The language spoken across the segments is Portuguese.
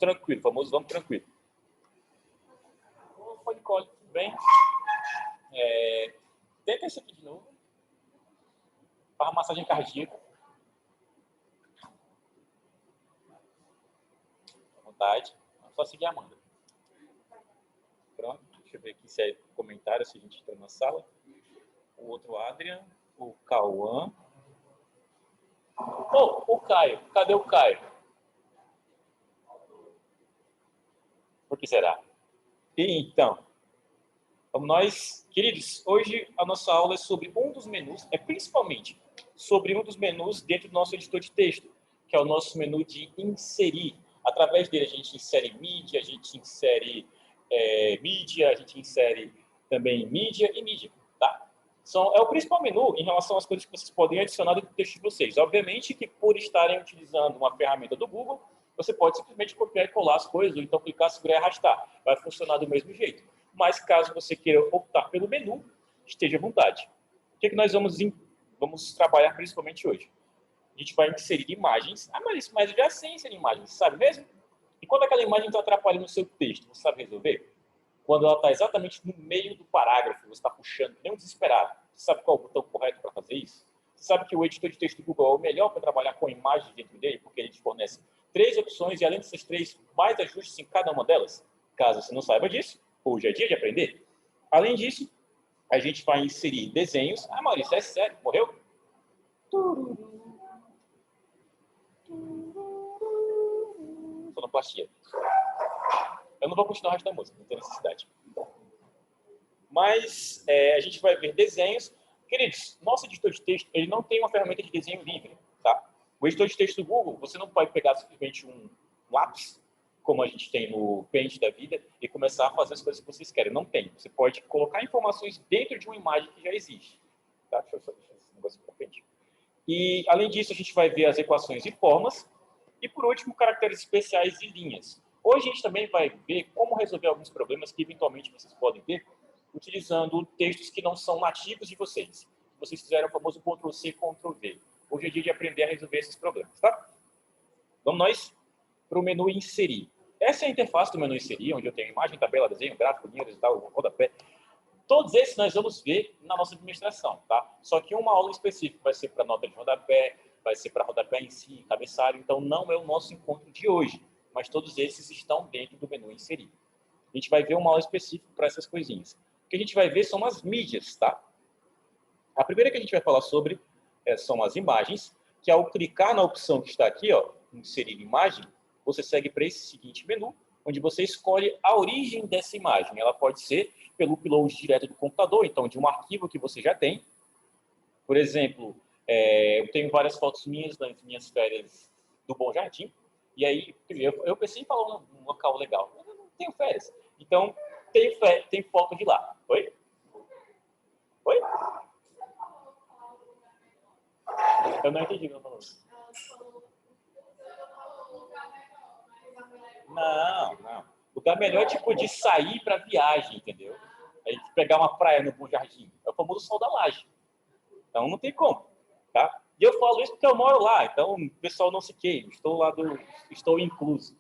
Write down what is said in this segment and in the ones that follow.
tranquilo, famoso vamos tranquilo. Pode colar, tudo bem. Tenta isso aqui de novo. Para massagem cardíaca. À vontade. É só seguir a Amanda. Pronto. Deixa eu ver aqui se é comentário, se a gente entra na sala. O outro Adrian. O Cauã. O Caio. Cadê o Caio? Por que será? Então, nós, queridos, hoje a nossa aula é sobre um dos menus, principalmente sobre um dos menus dentro do nosso editor de texto, que é o nosso menu de inserir. Através dele a gente insere mídia, a gente insere mídia, a gente insere também mídia e mídia, tá? É o principal menu em relação às coisas que vocês podem adicionar no texto de vocês. Obviamente que por estarem utilizando uma ferramenta do Google, você pode simplesmente copiar e colar as coisas, ou então clicar, segurar e arrastar. Vai funcionar do mesmo jeito. Mas caso você queira optar pelo menu, esteja à vontade. O que nós vamos trabalhar principalmente hoje? A gente vai inserir imagens. Mas já sei inserir imagens, sabe mesmo? E quando aquela imagem está atrapalhando o seu texto, você sabe resolver? Quando ela está exatamente no meio do parágrafo, você está puxando, nem um desesperado. Você sabe qual é o botão correto para fazer isso? Você sabe que o editor de texto do Google é o melhor para trabalhar com imagens dentro dele, porque ele te fornece 3 opções e, além dessas 3, mais ajustes em cada uma delas. Caso você não saiba disso, hoje é dia de aprender. Além disso, a gente vai inserir desenhos. Maurício, é sério? Morreu? Sonoplastia. Eu não vou continuar o resto da música, não tem necessidade. Mas a gente vai ver desenhos. Queridos, nosso editor de texto ele não tem uma ferramenta de desenho livre. Tá? O editor de texto do Google, você não pode pegar simplesmente um lápis, como a gente tem no Paint da vida, e começar a fazer as coisas que vocês querem. Não tem. Você pode colocar informações dentro de uma imagem que já existe. Tá? Deixa eu só deixar esse negócio para frente. E, além disso, a gente vai ver as equações e formas. E, por último, caracteres especiais e linhas. Hoje a gente também vai ver como resolver alguns problemas que, eventualmente, vocês podem ter utilizando textos que não são nativos de vocês. Vocês fizeram o famoso Ctrl+C, Ctrl+V. Hoje é dia de aprender a resolver esses problemas, tá? Vamos nós para o menu inserir. Essa é a interface do menu inserir, onde eu tenho imagem, tabela, desenho, gráfico, linhas e tal, rodapé. Todos esses nós vamos ver na nossa administração, tá? Só que uma aula específica vai ser para nota de rodapé, vai ser para rodapé em si, cabeçalho, então não é o nosso encontro de hoje, mas todos esses estão dentro do menu inserir. A gente vai ver uma aula específica para essas coisinhas. O que a gente vai ver são as mídias, tá? A primeira que a gente vai falar sobre são as imagens, que ao clicar na opção que está aqui, ó, inserir imagem, você segue para esse seguinte menu, onde você escolhe a origem dessa imagem. Ela pode ser pelo upload direto do computador, então de um arquivo que você já tem. Por exemplo, eu tenho várias fotos minhas das minhas férias do Bom Jardim, e aí eu pensei em falar um local legal. Eu não tenho férias, então tem foto de lá. Oi? Oi? Eu não entendi o que eu falou. Não. O lugar melhor é tipo de sair para viagem, entendeu? Aí pegar uma praia no Bom Jardim. É o famoso sol da laje. Então não tem como, tá? E eu falo isso porque eu moro lá, então o pessoal não se queime. Estou incluso.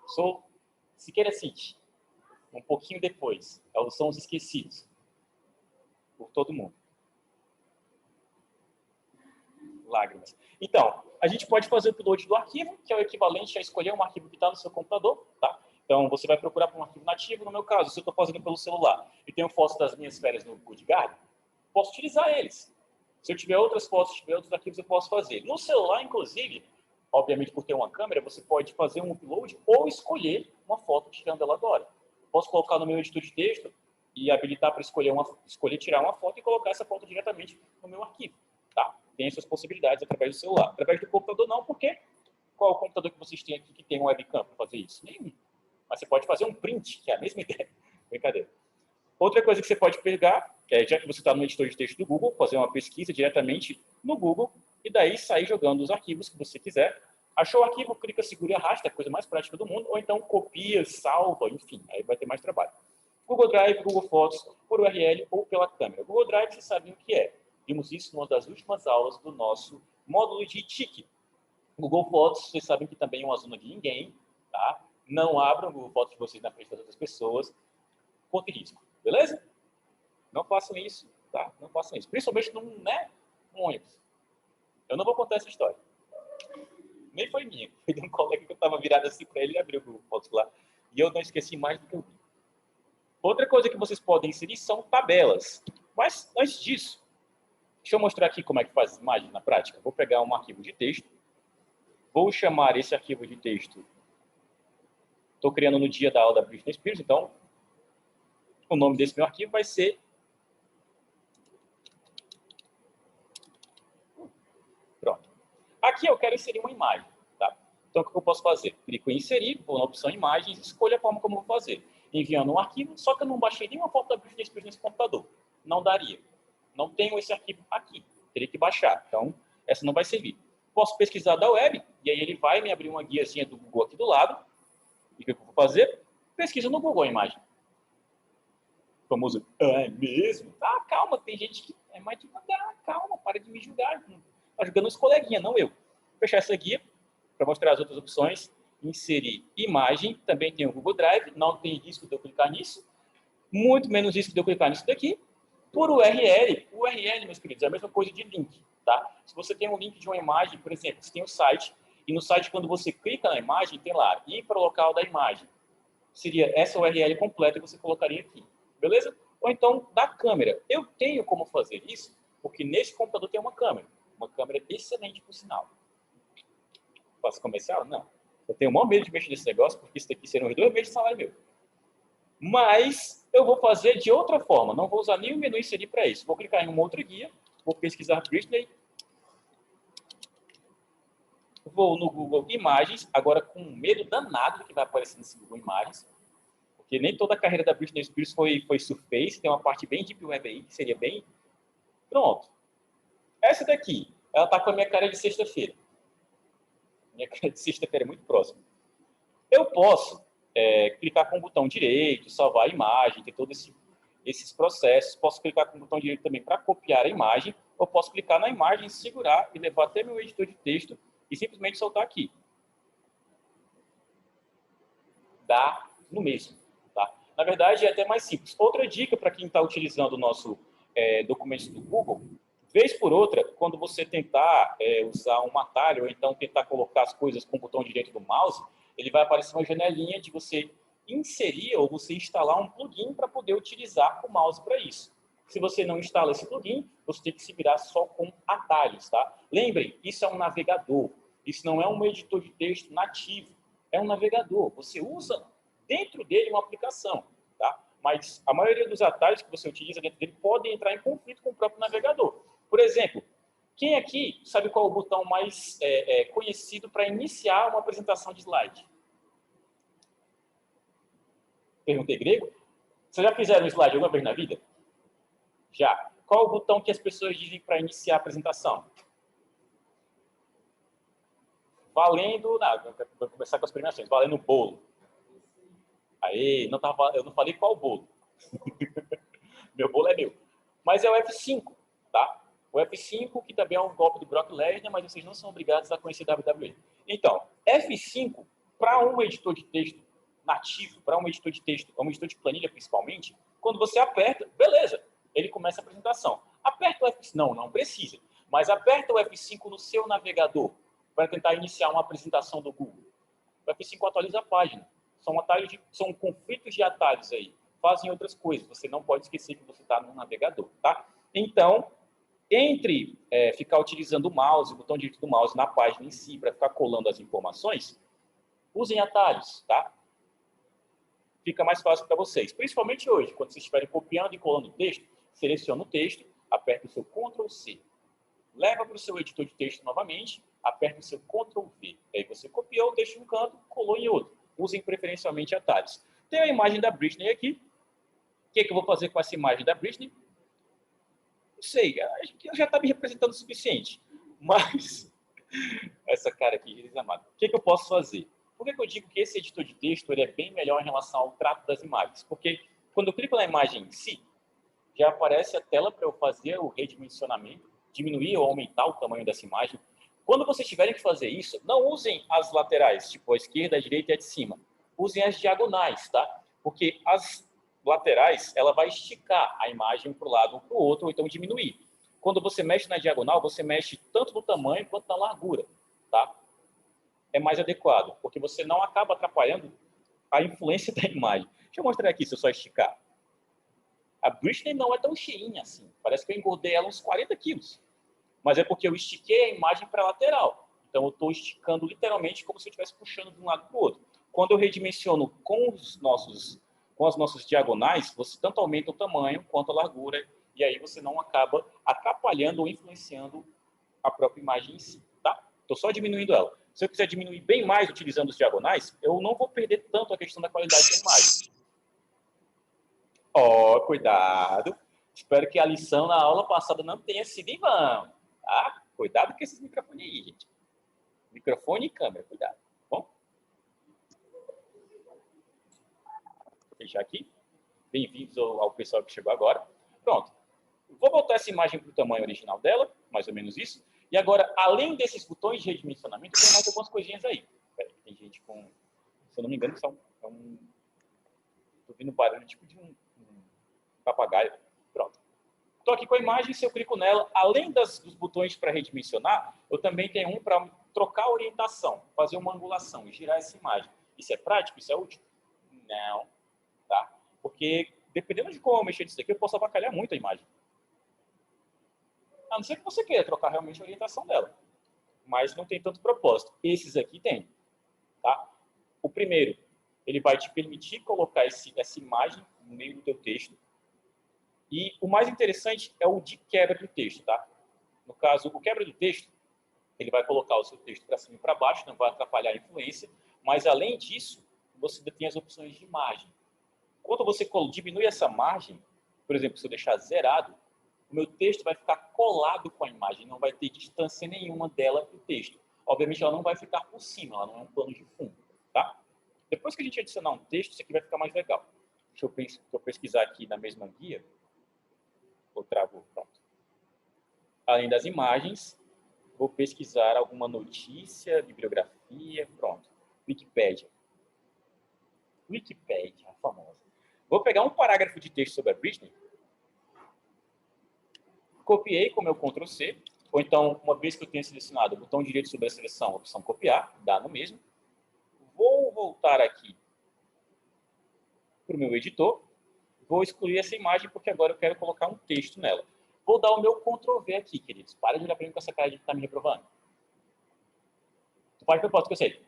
Sou Siqueira City. Um pouquinho depois. São os esquecidos. Por todo mundo. Lágrimas. Então, a gente pode fazer o upload do arquivo, que é o equivalente a escolher um arquivo que está no seu computador, tá? Então, você vai procurar por um arquivo nativo. No meu caso, se eu estou fazendo pelo celular e tenho fotos das minhas férias no GoodGuard, posso utilizar eles. Se eu tiver outras fotos, tiver outros arquivos, eu posso fazer. No celular, inclusive, obviamente por ter uma câmera, você pode fazer um upload ou escolher uma foto tirando ela agora. Posso colocar no meu editor de texto e habilitar para escolher tirar uma foto e colocar essa foto diretamente no meu arquivo, tá? Tem essas possibilidades através do celular. Através do computador não, porque qual é o computador que vocês têm aqui que tem um webcam para fazer isso? Nenhum. Mas você pode fazer um print, que é a mesma ideia. Brincadeira. Outra coisa que você pode pegar, já que você está no editor de texto do Google, fazer uma pesquisa diretamente no Google e daí sair jogando os arquivos que você quiser. Achou o arquivo, clica, segura e arrasta, é a coisa mais prática do mundo, ou então copia, salva, enfim, aí vai ter mais trabalho. Google Drive, Google Fotos, por URL ou pela câmera. Google Drive, vocês sabem o que é. Vimos isso numa das últimas aulas do nosso módulo de TIC. Google Fotos, vocês sabem que também é uma zona de ninguém, tá? Não abram o Google Fotos de vocês na frente das outras pessoas. Corre risco, beleza? Não façam isso, tá? Não façam isso. Principalmente num ônibus. Eu não vou contar essa história. Nem foi minha. Foi de um colega que eu estava virado assim para ele e abriu o Google Fotos lá. E eu não esqueci mais do que eu vi. Outra coisa que vocês podem inserir são tabelas. Mas antes disso, deixa eu mostrar aqui como é que faz imagem na prática. Vou pegar um arquivo de texto. Vou chamar esse arquivo de texto. Estou criando no dia da aula da Britney Spears, então o nome desse meu arquivo vai ser pronto. Aqui eu quero inserir uma imagem, tá? Então o que eu posso fazer? Clico em inserir, vou na opção imagens, escolho a forma como eu vou fazer. Enviando um arquivo, só que eu não baixei nenhuma foto da Britney Spears nesse computador. Não daria. Não tenho esse arquivo aqui. Teria que baixar. Então, essa não vai servir. Posso pesquisar da web, e aí ele vai me abrir uma guiazinha do Google aqui do lado. E o que eu vou fazer? Pesquisa no Google a imagem. O famoso, é mesmo? Ah, calma, tem gente que é mais devagar. Calma, para de me julgar. Está jogando os coleguinhas, não eu. Vou fechar essa guia para mostrar as outras opções. Inserir imagem. Também tem o Google Drive. Não tem risco de eu clicar nisso. Muito menos risco de eu clicar nisso daqui. Por URL. URL, meus queridos, é a mesma coisa de link. Tá? Se você tem um link de uma imagem, por exemplo, você tem um site. E no site, quando você clica na imagem, tem lá, ir para o local da imagem. Seria essa URL completa que você colocaria aqui. Beleza? Ou então, da câmera. Eu tenho como fazer isso, porque nesse computador tem uma câmera. Uma câmera excelente, por sinal. Faço comercial? Não. Eu tenho o maior medo de mexer nesse negócio, porque isso daqui serão os 2 meses de salário meu. Mas eu vou fazer de outra forma. Não vou usar nem o menu inserir para isso. Vou clicar em uma outra guia. Vou pesquisar Britney. Vou no Google Imagens, agora com medo danado do que vai aparecer nesse Google Imagens, porque nem toda a carreira da Britney Spears foi Surface, tem uma parte bem Deep Web aí, que seria bem... Pronto. Essa daqui, ela tá com a minha cara de sexta-feira. Minha cara de sexta-feira é muito próxima. Eu posso clicar com o botão direito, salvar a imagem, ter todos esses processos. Posso clicar com o botão direito também para copiar a imagem, ou posso clicar na imagem, segurar e levar até meu editor de texto e simplesmente soltar aqui. Dá no mesmo. Tá? Na verdade, é até mais simples. Outra dica para quem está utilizando o nosso documento do Google, vez por outra, quando você tentar usar um atalho, ou então tentar colocar as coisas com o botão direito do mouse, ele vai aparecer uma janelinha de você inserir ou você instalar um plugin para poder utilizar o mouse para isso. Se você não instala esse plugin, você tem que se virar só com atalhos, tá? Lembrem, isso é um navegador. Isso não é um editor de texto nativo. É um navegador. Você usa dentro dele uma aplicação, tá? Mas a maioria dos atalhos que você utiliza dentro dele podem entrar em conflito com o próprio navegador. Por exemplo, quem aqui sabe qual é o botão mais conhecido para iniciar uma apresentação de slide? Perguntei grego. Vocês já fizeram um slide alguma vez na vida? Já. Qual é o botão que as pessoas dizem para iniciar a apresentação? Valendo... Não, vou começar com as premiações. Valendo bolo. Aí, eu não falei qual bolo. Meu bolo é meu. Mas é o F5, tá? O F5, que também é um golpe do Brock Lesnar, mas vocês não são obrigados a conhecer WWE. Então, F5, para um editor de texto nativo, para um editor de texto, um editor de planilha principalmente, quando você aperta, beleza, ele começa a apresentação. Aperta o F5, não precisa, mas aperta o F5 no seu navegador para tentar iniciar uma apresentação do Google. O F5 atualiza a página. São conflitos de atalhos aí. Fazem outras coisas. Você não pode esquecer que você está no navegador, tá? Então, entre ficar utilizando o mouse, o botão direito do mouse na página em si, para ficar colando as informações, usem atalhos, tá? Fica mais fácil para vocês. Principalmente hoje, quando vocês estiverem copiando e colando o texto, seleciona o texto, aperta o seu Ctrl+C. Leva para o seu editor de texto novamente, aperta o seu Ctrl+V. Aí você copiou o texto em um canto, colou em outro. Usem preferencialmente atalhos. Tem a imagem da Britney aqui. O que eu vou fazer com essa imagem da Britney? Não sei, acho que eu já está me representando o suficiente. Mas, essa cara aqui, Jesus amado. O que eu posso fazer? Por que eu digo que esse editor de texto ele é bem melhor em relação ao trato das imagens? Porque quando eu clico na imagem em si, já aparece a tela para eu fazer o redimensionamento, diminuir ou aumentar o tamanho dessa imagem. Quando vocês tiverem que fazer isso, não usem as laterais, tipo a esquerda, a direita e a de cima. usem as diagonais, tá? Porque as laterais, ela vai esticar a imagem para o lado ou para o outro, ou então diminuir. Quando você mexe na diagonal, você mexe tanto no tamanho quanto na largura, tá? É mais adequado, porque você não acaba atrapalhando a influência da imagem. Deixa eu mostrar aqui, se eu só esticar. A Britney não é tão cheinha assim. Parece que eu engordei ela uns 40 quilos. Mas é porque eu estiquei a imagem para a lateral. Então, eu estou esticando literalmente como se eu estivesse puxando de um lado para o outro. Quando eu redimensiono com as nossas diagonais, você tanto aumenta o tamanho quanto a largura, e aí você não acaba atrapalhando ou influenciando a própria imagem em si, tá? Estou só diminuindo ela. Se eu quiser diminuir bem mais utilizando os diagonais, eu não vou perder tanto a questão da qualidade da imagem. Ó, cuidado. Espero que a lição na aula passada não tenha sido em vão, tá? Cuidado com esses microfones aí, gente. Microfone e câmera, cuidado. Bom? Vou fechar aqui. Bem-vindos ao pessoal que chegou agora. Pronto. Vou botar essa imagem para o tamanho original dela, mais ou menos isso. E agora, além desses botões de redimensionamento, tem mais algumas coisinhas aí. Peraí, tem gente com... Se eu não me engano, são Tô ouvindo barulho tipo de um papagaio. Pronto. Estou aqui com a imagem, se eu clico nela, além dos botões para redimensionar, eu também tenho um para trocar a orientação, fazer uma angulação e girar essa imagem. Isso é prático? Isso é útil? Não. Tá? Porque, dependendo de como eu mexer nisso daqui, eu posso avacalhar muito a imagem. A não ser que você queira trocar realmente a orientação dela. Mas não tem tanto propósito. Esses aqui tem. Tá? O primeiro, ele vai te permitir colocar essa imagem no meio do teu texto. E o mais interessante é o de quebra do texto, tá? No caso, o quebra do texto, ele vai colocar o seu texto para cima e para baixo, não vai atrapalhar a influência, mas além disso, você tem as opções de margem. Quando você diminui essa margem, por exemplo, se eu deixar zerado, o meu texto vai ficar colado com a imagem, não vai ter distância nenhuma dela para o texto. Obviamente, ela não vai ficar por cima, ela não é um plano de fundo, tá? Depois que a gente adicionar um texto, isso aqui vai ficar mais legal. Deixa eu pesquisar aqui na mesma guia. Eu travo, pronto. Além das imagens, vou pesquisar alguma notícia, bibliografia, pronto. Wikipédia. Wikipédia, a famosa. Vou pegar um parágrafo de texto sobre a Britney, copiei com o meu Ctrl+C, ou então, uma vez que eu tenha selecionado o botão direito sobre a seleção, a opção copiar, dá no mesmo. Vou voltar aqui para o meu editor, vou excluir essa imagem porque agora eu quero colocar um texto nela. Vou dar o meu Ctrl+V aqui, queridos. Para de olhar para mim com essa cara de que está me reprovando. Tu pode que eu posso, que eu sei.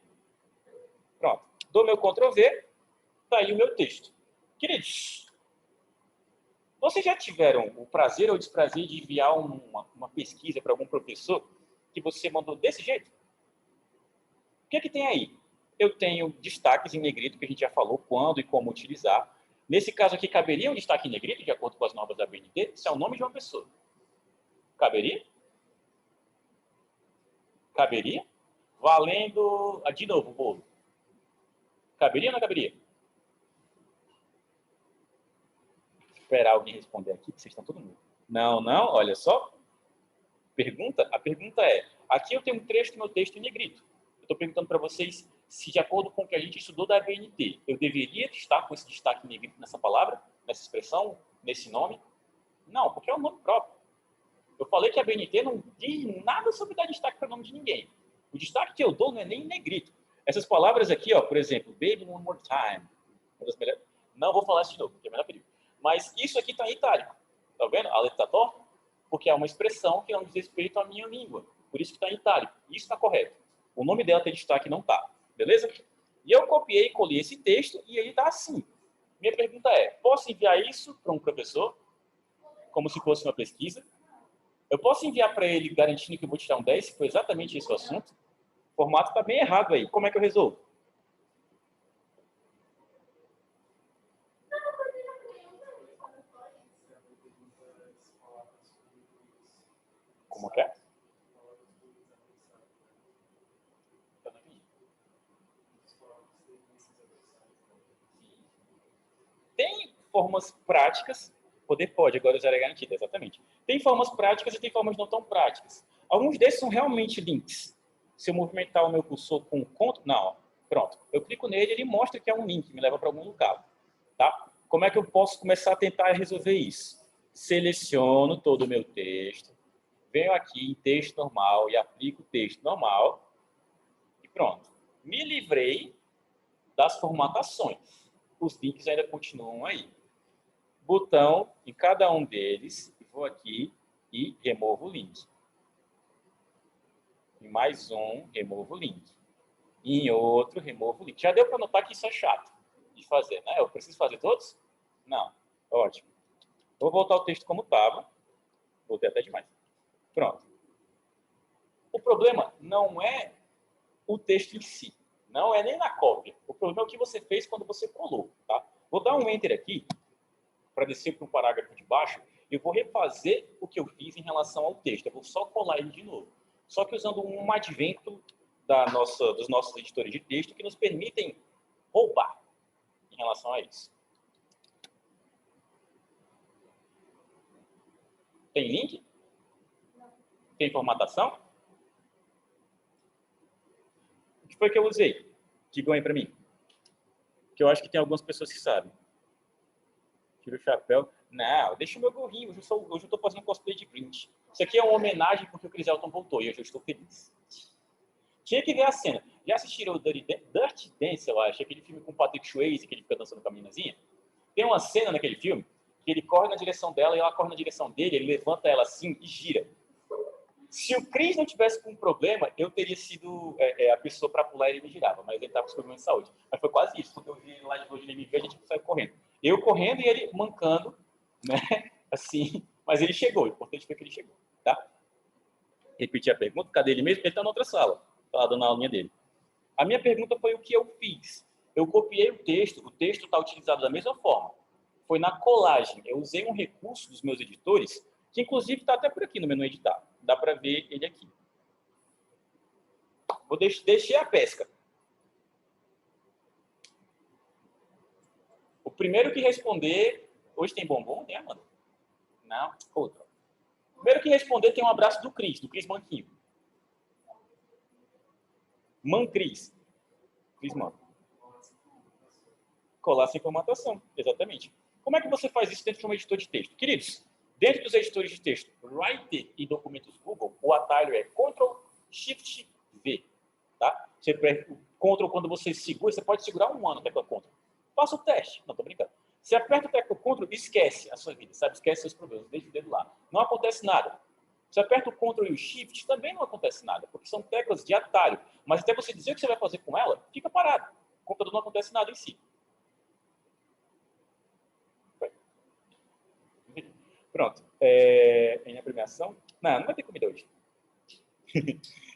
Pronto. Dou meu Ctrl+V, está aí o meu texto. Queridos, vocês já tiveram o prazer ou o desprazer de enviar uma pesquisa para algum professor que você mandou desse jeito? O que é que tem aí? Eu tenho destaques em negrito, que a gente já falou quando e como utilizar. Nesse caso aqui, caberia um destaque em negrito, de acordo com as normas da BNT? Isso é o nome de uma pessoa. Caberia? Caberia? Valendo... de novo, o bolo. Caberia ou não caberia? Esperar alguém responder aqui, que vocês estão todo mundo. Não, não, olha só. A pergunta é, aqui eu tenho um trecho do meu texto em negrito. Eu estou perguntando para vocês se, de acordo com o que a gente estudou da BNT, eu deveria estar com esse destaque em negrito nessa palavra, nessa expressão, nesse nome? Não, porque é um nome próprio. Eu falei que a BNT não diz nada sobre dar destaque para o nome de ninguém. O destaque que eu dou não é nem em negrito. Essas palavras aqui, ó, por exemplo, baby one more time. Não vou falar isso de novo, porque é menor perigo. Mas isso aqui está em itálico. Tá vendo? A letra está torta, porque é uma expressão que não diz respeito à minha língua. Por isso que está em itálico. Isso está correto. O nome dela tem destaque, não está. Beleza? E eu copiei e colei esse texto e ele está assim. Minha pergunta é, posso enviar isso para um professor, como se fosse uma pesquisa? Eu posso enviar para ele garantindo que eu vou tirar um 10, se for exatamente esse o assunto? O formato está bem errado aí. Como é que eu resolvo? Como que é? Tem formas práticas, poder pode, agora usar é garantido, exatamente. Tem formas práticas e tem formas não tão práticas. Alguns desses são realmente links. Se eu movimentar o meu cursor com o Ctrl, não, Pronto. Eu clico nele, ele mostra que é um link, me leva para algum lugar. Tá? Como é que eu posso começar a tentar resolver isso? Seleciono todo o meu texto, venho aqui em texto normal e aplico o texto normal e pronto. Me livrei das formatações. Os links ainda continuam aí. Botão em cada um deles, vou aqui e removo o link. Em mais um, removo o link. E em outro, removo o link. Já deu para notar que isso é chato de fazer, né? Eu preciso fazer todos? Não. Ótimo. Vou voltar o texto como estava. Voltei até demais. Pronto. O problema não é o texto em si. Não é nem na cópia. O problema é o que você fez quando você colou. Tá? Vou dar um Enter aqui para descer para o parágrafo de baixo. Eu vou refazer o que eu fiz em relação ao texto. Eu vou só colar ele de novo. Só que usando um advento dos nossos editores de texto que nos permitem roubar em relação a isso. Tem link? Tem formatação? O que foi que eu usei? Digam aí para mim. Que eu acho que tem algumas pessoas que sabem. Tira o chapéu. Não, deixa o meu gorrinho. Hoje eu estou fazendo cosplay de Grinch. Isso aqui é uma homenagem porque o Chris Elton voltou e hoje eu estou feliz. Tinha que ver a cena. Já assistiram o Dirty Dance, eu acho? Aquele filme com o Patrick Swayze, que ele fica dançando com a meninazinha? Tem uma cena naquele filme que ele corre na direção dela e ela corre na direção dele, ele levanta ela assim e gira. Se o Chris não tivesse com um problema, eu teria sido a pessoa para pular e ele me girava, mas ele estava com problemas de saúde. Mas foi quase isso, quando eu vi ele lá de longe, ele me viu, a gente saiu correndo. Eu correndo e ele mancando, né? Assim, mas ele chegou, o importante foi que ele chegou, tá? Repetir a pergunta, cadê ele mesmo? Ele está na outra sala, está dando a aulinha dele. A minha pergunta foi o que eu fiz. Eu copiei o texto está utilizado da mesma forma. Foi na colagem. Eu usei um recurso dos meus editores, que inclusive está até por aqui no menu editar. Dá para ver ele aqui. Deixei a pesca. O primeiro que responder... Hoje tem bombom, né, Amanda? Não, outro. O primeiro que responder tem um abraço do Cris Manquinho. Cris Man. Colar sem formatação, exatamente. Como é que você faz isso dentro de um editor de texto? Queridos, dentro dos editores de texto, Writer e documentos Google, o atalho é Ctrl+Shift+V. Tá? Ctrl, quando você segura, você pode segurar um ano a tecla Ctrl. Faça o teste. Não, tô brincando. Você aperta a tecla Ctrl, esquece a sua vida, sabe? Esquece seus problemas, deixa o dedo lá. Não acontece nada. Você aperta o Ctrl e o Shift, também não acontece nada, porque são teclas de atalho. Mas até você dizer o que você vai fazer com ela, fica parado. O computador não acontece nada em si. Pronto. Em premiação? Não vai ter comida hoje.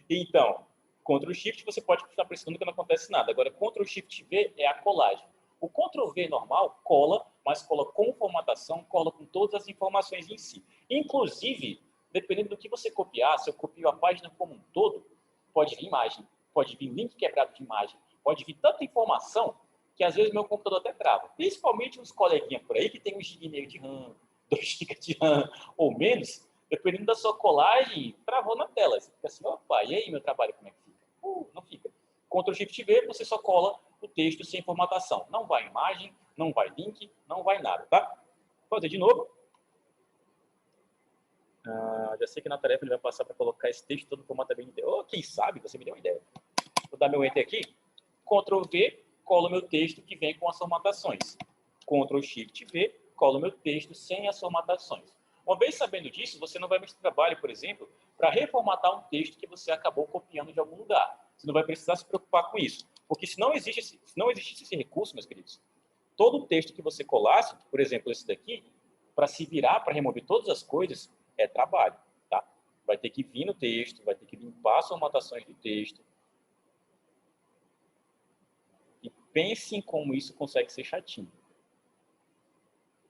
Então, Ctrl Shift você pode estar pressionando que não acontece nada. Agora, Ctrl Shift V é a colagem. O Ctrl V normal cola, mas cola com formatação, cola com todas as informações em si. Inclusive, dependendo do que você copiar, se eu copio a página como um todo, pode vir imagem, pode vir link quebrado de imagem, pode vir tanta informação que às vezes meu computador até trava. Principalmente uns coleguinhas por aí que tem 1,5 GB de RAM, 2 GB de RAM ou menos, dependendo da sua colagem, travou na tela. Você fica assim, opa, e aí meu trabalho como é que fica? Não fica. Ctrl Shift V, você só cola o texto sem formatação. Não vai imagem, não vai link, não vai nada, tá? Vou fazer de novo. Já sei que na tarefa ele vai passar para colocar esse texto todo formato bem inteiro. Ou quem sabe, você me deu uma ideia. Vou dar meu Enter aqui. Ctrl V, colo meu texto que vem com as formatações. Ctrl Shift V, colo meu texto sem as formatações. Uma vez sabendo disso, você não vai mais ter trabalho, por exemplo, para reformatar um texto que você acabou copiando de algum lugar. Você não vai precisar se preocupar com isso. Porque se não existisse esse recurso, meus queridos, todo o texto que você colasse, por exemplo, esse daqui, para se virar, para remover todas as coisas, é trabalho. Tá? Vai ter que vir no texto, vai ter que limpar as formatações do texto. E pense em como isso consegue ser chatinho.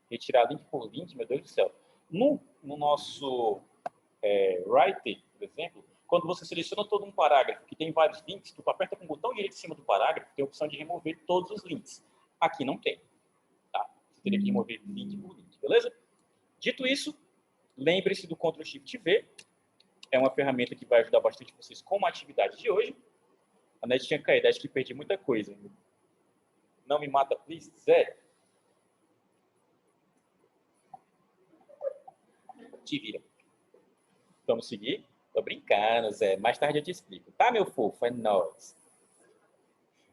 Retirar link por link, meu Deus do céu. No nosso Writer, por exemplo, quando você seleciona todo um parágrafo que tem vários links, tu aperta com o botão direito em cima do parágrafo, tem a opção de remover todos os links. Aqui não tem. Tá? Você teria que remover link por link, beleza? Dito isso, lembre-se do Ctrl Shift V. É uma ferramenta que vai ajudar bastante vocês com a atividade de hoje. A net tinha caído, acho que perdi muita coisa. Não me mata, please, Zé. Te vira. Vamos seguir? Tô brincando, Zé. Mais tarde eu te explico. Tá, meu fofo? É nóis.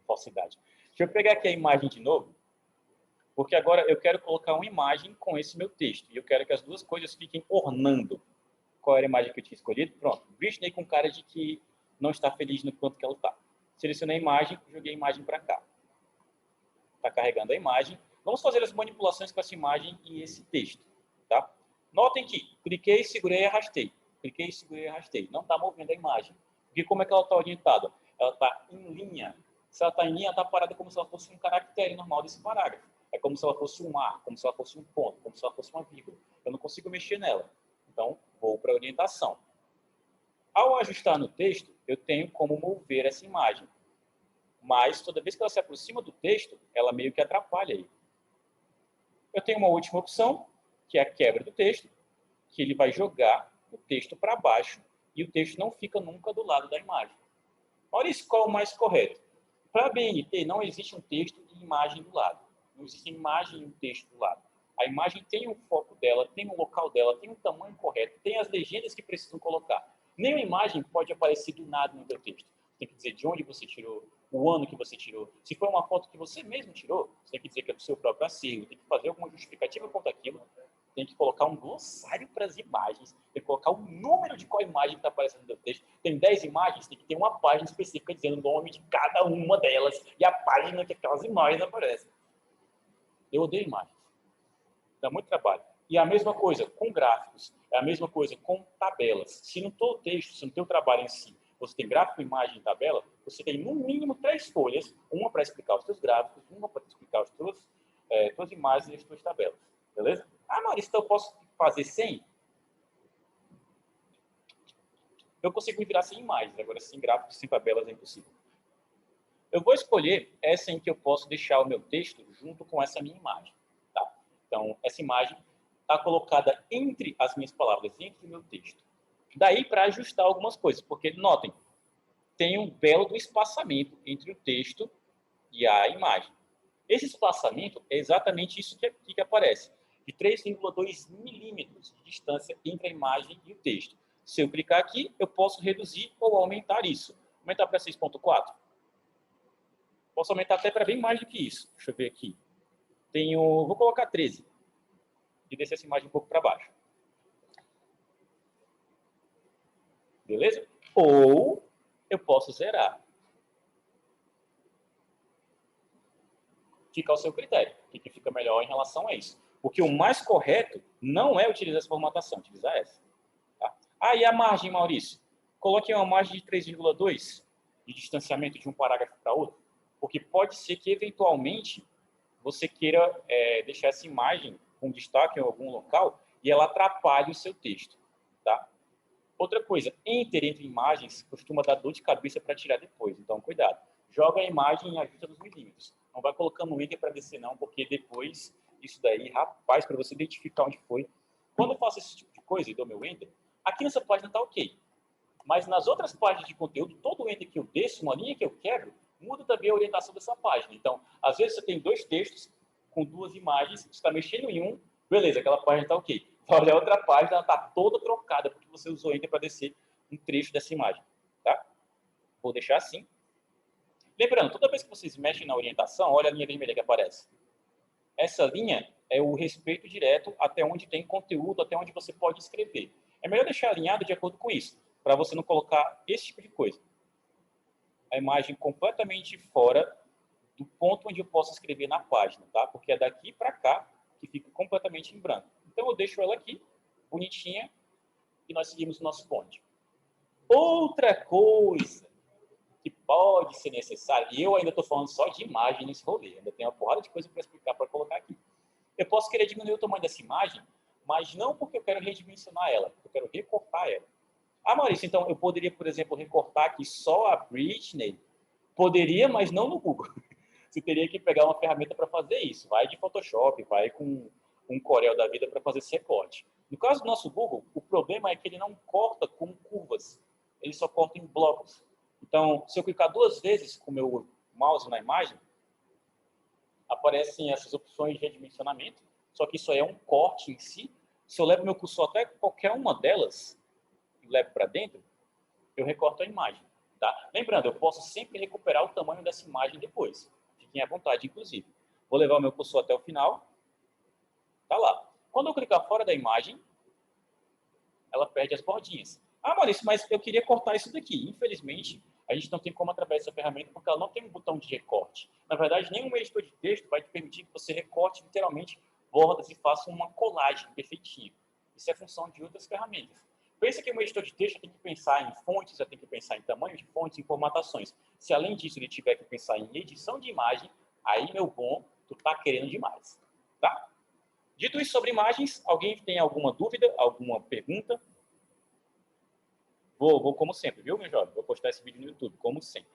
Falsidade. Deixa eu pegar aqui a imagem de novo, porque agora eu quero colocar uma imagem com esse meu texto. E eu quero que as duas coisas fiquem ornando. Qual era a imagem que eu tinha escolhido? Pronto. Britney com cara de que não está feliz no quanto que ela está. Selecionei a imagem, joguei a imagem para cá. Está carregando a imagem. Vamos fazer as manipulações com essa imagem e esse texto. Tá? Notem que cliquei, segurei e arrastei. Cliquei, segurei e arrastei. Não está movendo a imagem. Porque como é que ela está orientada? Ela está em linha. Se ela está em linha, ela está parada como se ela fosse um caractere normal desse parágrafo. É como se ela fosse um A, como se ela fosse um ponto, como se ela fosse uma vírgula. Eu não consigo mexer nela. Então, vou para a orientação. Ao ajustar no texto, eu tenho como mover essa imagem. Mas, toda vez que ela se aproxima do texto, ela meio que atrapalha aí. Eu tenho uma última opção, que é a quebra do texto, que ele vai jogar o texto para baixo e o texto não fica nunca do lado da imagem. Olha isso, qual é o mais correto. Para a BNT, não existe um texto e imagem do lado. Não existe imagem e um texto do lado. A imagem tem o foco dela, tem o local dela, tem o tamanho correto, tem as legendas que precisam colocar. Nenhuma imagem pode aparecer do nada no teu texto. Você tem que dizer de onde você tirou, o ano que você tirou. Se for uma foto que você mesmo tirou, você tem que dizer que é do seu próprio acervo, tem que fazer alguma justificativa quanto aquilo, tem que colocar um glossário para as imagens, tem que colocar o número de qual imagem que está aparecendo no teu texto. Tem 10 imagens, tem que ter uma página específica dizendo o nome de cada uma delas e a página que aquelas imagens aparecem. Eu odeio imagens. Dá muito trabalho. E a mesma coisa com gráficos, é a mesma coisa com tabelas. Se no teu texto, se no teu trabalho em si, você tem gráfico, imagem e tabela, você tem no mínimo 3 folhas, uma para explicar os teus gráficos, uma para explicar as tuas imagens e as tuas tabelas. Beleza? Ah, Maurício, então eu posso fazer 100? Eu consigo me virar sem imagens, agora sem gráficos, sem tabelas é impossível. Eu vou escolher essa em que eu posso deixar o meu texto junto com essa minha imagem. Tá? Então, essa imagem está colocada entre as minhas palavras, entre o meu texto. Daí para ajustar algumas coisas, porque, notem, tem um belo espaçamento entre o texto e a imagem. Esse espaçamento é exatamente isso que aparece, de 3,2 milímetros de distância entre a imagem e o texto. Se eu clicar aqui, eu posso reduzir ou aumentar isso. Aumentar para 6,4. Posso aumentar até para bem mais do que isso. Deixa eu ver aqui. Vou colocar 13. E descer essa imagem um pouco para baixo. Beleza? Ou eu posso zerar. Fica ao seu critério. O que fica melhor em relação a isso. Porque o mais correto não é utilizar essa formatação, utilizar essa. Tá? Ah, e a margem, Maurício? Coloque uma margem de 3,2 de distanciamento de um parágrafo para outro. Porque pode ser que, eventualmente, você queira deixar essa imagem com destaque em algum local e ela atrapalhe o seu texto. Tá? Outra coisa, entre imagens costuma dar dor de cabeça para tirar depois, então cuidado. Joga a imagem e ajusta nos milímetros. Não vai colocando o enter para descer não, porque depois isso daí, rapaz, para você identificar onde foi. Quando eu faço esse tipo de coisa e dou meu enter, aqui nessa página está ok. Mas nas outras páginas de conteúdo, todo enter que eu desço, uma linha que eu quebro, muda também a orientação dessa página. Então, às vezes você tem 2 textos com 2 imagens, você está mexendo em um, beleza, aquela página está ok. Vai olhar outra página, ela está toda trocada, porque você usou enter para descer um trecho dessa imagem. Tá? Vou deixar assim. Lembrando, toda vez que vocês mexem na orientação, olha a linha vermelha que aparece. Essa linha é o respeito direto até onde tem conteúdo, até onde você pode escrever. É melhor deixar alinhado de acordo com isso, para você não colocar esse tipo de coisa. A imagem completamente fora do ponto onde eu posso escrever na página, tá? Porque é daqui para cá que fica completamente em branco. Então eu deixo ela aqui, bonitinha, e nós seguimos o nosso ponte. Outra coisa que pode ser necessária, e eu ainda estou falando só de imagem nesse rolê, ainda tem uma porrada de coisa para explicar, para colocar aqui. Eu posso querer diminuir o tamanho dessa imagem, mas não porque eu quero redimensionar ela, porque eu quero recortar ela. Ah, Maurício, então eu poderia, por exemplo, recortar aqui só a Britney? Poderia, mas não no Google. Você teria que pegar uma ferramenta para fazer isso. Vai de Photoshop, vai com um Corel da vida para fazer esse recorte. No caso do nosso Google, o problema é que ele não corta com curvas. Ele só corta em blocos. Então, se eu clicar 2 vezes com o meu mouse na imagem, aparecem essas opções de redimensionamento, só que isso aí é um corte em si. Se eu levo meu cursor até qualquer uma delas e levo para dentro, eu recorto a imagem. Tá? Lembrando, eu posso sempre recuperar o tamanho dessa imagem depois. Fiquem à vontade, inclusive. Vou levar o meu cursor até o final. Tá lá. Quando eu clicar fora da imagem, ela perde as bordinhas. Ah, Maurício, mas eu queria cortar isso daqui. Infelizmente, a gente não tem como através dessa ferramenta porque ela não tem um botão de recorte. Na verdade, nenhum editor de texto vai te permitir que você recorte literalmente bordas e faça uma colagem perfeitinha. Isso é função de outras ferramentas. Pensa que um editor de texto tem que pensar em fontes, tem que pensar em tamanho de fontes, em formatações. Se além disso ele tiver que pensar em edição de imagem, aí, meu bom, tu tá querendo demais. Tá? Dito isso sobre imagens, alguém tem alguma dúvida, alguma pergunta? Vou como sempre, viu, meu jovem? Vou postar esse vídeo no YouTube, como sempre.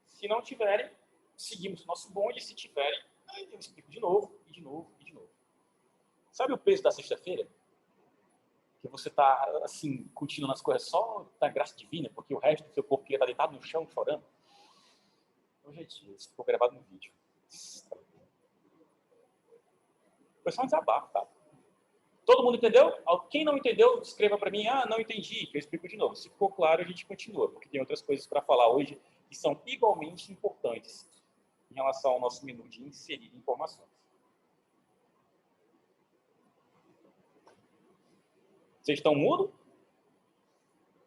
Se não tiverem, seguimos o nosso bonde. Se tiverem, aí eu explico de novo, e de novo, e de novo. Sabe o peso da sexta-feira? Que você está, assim, continuando as coisas só da graça divina, porque o resto do seu corpo está deitado no chão, chorando? Hoje é dia, isso ficou gravado no vídeo. Foi só um desabafo, tá? Todo mundo entendeu? Quem não entendeu, escreva para mim, não entendi, que eu explico de novo. Se ficou claro, a gente continua, porque tem outras coisas para falar hoje que são igualmente importantes em relação ao nosso menu de inserir informações. Vocês estão mudos?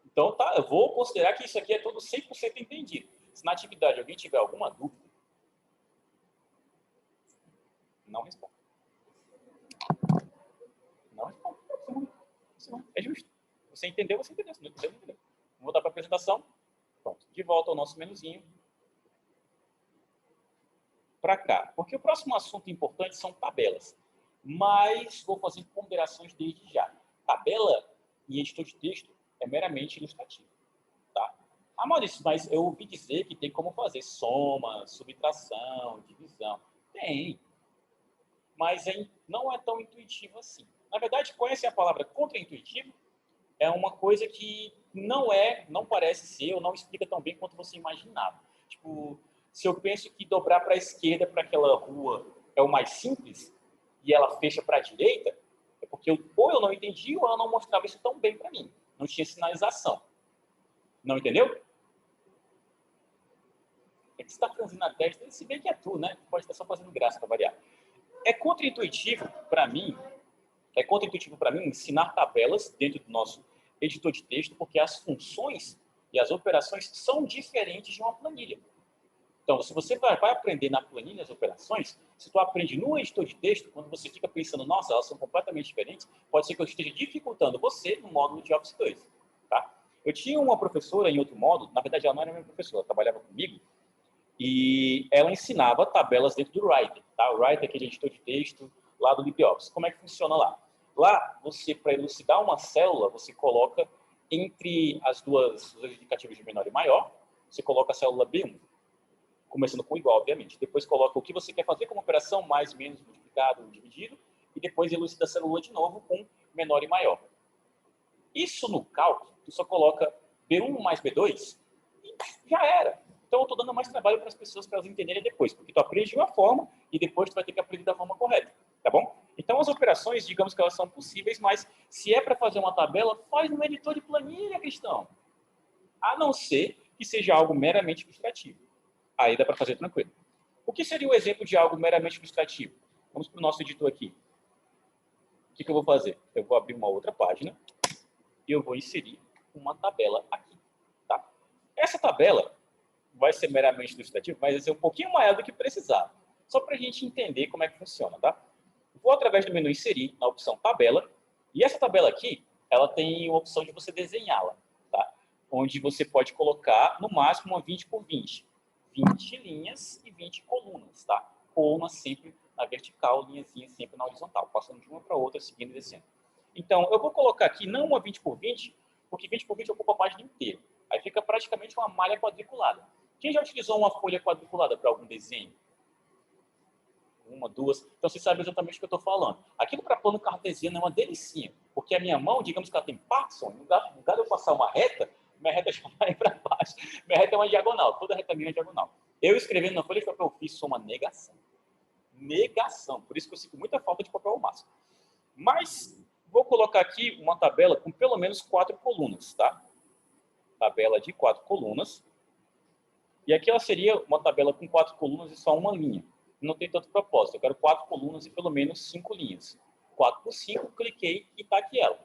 Então tá, eu vou considerar que isso aqui é todo 100% entendido. Se na atividade alguém tiver alguma dúvida, não responda. Não responda. Não. É justo. Você entendeu, você entendeu. Se não entendeu, não entendeu. Vou voltar para a apresentação. Pronto. De volta ao nosso menuzinho. Para cá. Porque o próximo assunto importante são tabelas. Mas vou fazer ponderações desde já. Tabela em editor de texto é meramente ilustrativo. Tá? Maurício, mas eu ouvi dizer que tem como fazer soma, subtração, divisão. Tem. Mas não é tão intuitivo assim. Na verdade, conhecem a palavra contraintuitivo? É uma coisa que não parece ser ou não explica tão bem quanto você imaginava. Tipo, se eu penso que dobrar para a esquerda para aquela rua é o mais simples e ela fecha para a direita, é porque ou eu não entendi ou ela não mostrava isso tão bem para mim. Não tinha sinalização. Não entendeu? É que você está franzindo a testa, se bem que é tu, né? Pode estar só fazendo graça para variar. É contraintuitivo para mim ensinar tabelas dentro do nosso editor de texto, porque as funções e as operações são diferentes de uma planilha. Então, se você vai aprender na planilha as operações, se tu aprende no editor de texto, quando você fica pensando, nossa, elas são completamente diferentes, pode ser que eu esteja dificultando você no módulo de Office 2. Tá? Eu tinha uma professora em outro módulo, na verdade ela não era minha professora, ela trabalhava comigo, e ela ensinava tabelas dentro do Writer. Tá? O Writer é aquele editor de texto lá do LibreOffice. Como é que funciona lá? Lá, você, para elucidar uma célula, você coloca entre os dois indicativos de menor e maior, você coloca a célula B1, começando com igual, obviamente. Depois coloca o que você quer fazer como operação, mais, menos, multiplicado, dividido, e depois elucida a célula de novo com menor e maior. Isso no cálculo, tu só coloca B1 mais B2 e já era. Então eu estou dando mais trabalho para as pessoas, para elas entenderem depois, porque tu aprende de uma forma e depois tu vai ter que aprender da forma correta, tá bom? Então as operações, digamos que elas são possíveis, mas se é para fazer uma tabela, faz no editor de planilha, Cristão. A não ser que seja algo meramente ilustrativo. Aí dá para fazer tranquilo. O que seria o exemplo de algo meramente ilustrativo? Vamos para o nosso editor aqui. O que eu vou fazer? Eu vou abrir uma outra página e eu vou inserir uma tabela aqui. Tá? Essa tabela vai ser meramente ilustrativa, mas vai ser um pouquinho maior do que precisar. Só para a gente entender como é que funciona, tá? Vou, através do menu Inserir, na opção Tabela. E essa tabela aqui, ela tem a opção de você desenhá-la, tá? Onde você pode colocar, no máximo, uma 20 por 20. 20 linhas e 20 colunas, tá? Coluna sempre na vertical, linhazinha sempre na horizontal, passando de uma para outra, seguindo e descendo. Então, eu vou colocar aqui não uma 20 por 20, porque 20 por 20 ocupa a página inteira. Aí fica praticamente uma malha quadriculada. Quem já utilizou uma folha quadriculada para algum desenho? Uma, duas. Então, você sabe exatamente o que eu estou falando. Aquilo para plano cartesiano é uma delicinha, porque a minha mão, digamos que ela tem Parkinson, no lugar de eu passar uma reta, Minha reta já vai para baixo. Minha reta é uma diagonal, toda reta minha é diagonal. Eu escrevendo na folha de papel ofício sou uma negação. Negação. Por isso que eu sinto muita falta de papel ao máximo. Mas vou colocar aqui uma tabela com pelo menos 4 colunas, tá? Tabela de 4 colunas. E aqui ela seria uma tabela com 4 colunas e só uma linha. Não tem tanto propósito. Eu quero 4 colunas e pelo menos 5 linhas. 4 por 5, cliquei e está aqui ela.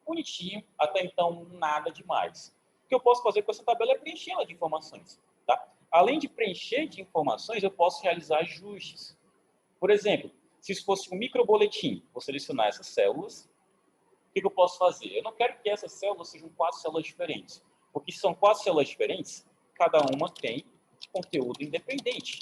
Bonitinho, até então nada demais. O que eu posso fazer com essa tabela é preencher ela de informações. Tá? Além de preencher de informações, eu posso realizar ajustes. Por exemplo, se isso fosse um microboletim, vou selecionar essas células. O que eu posso fazer? Eu não quero que essas células sejam 4 células diferentes. Porque se são 4 células diferentes, cada uma tem conteúdo independente.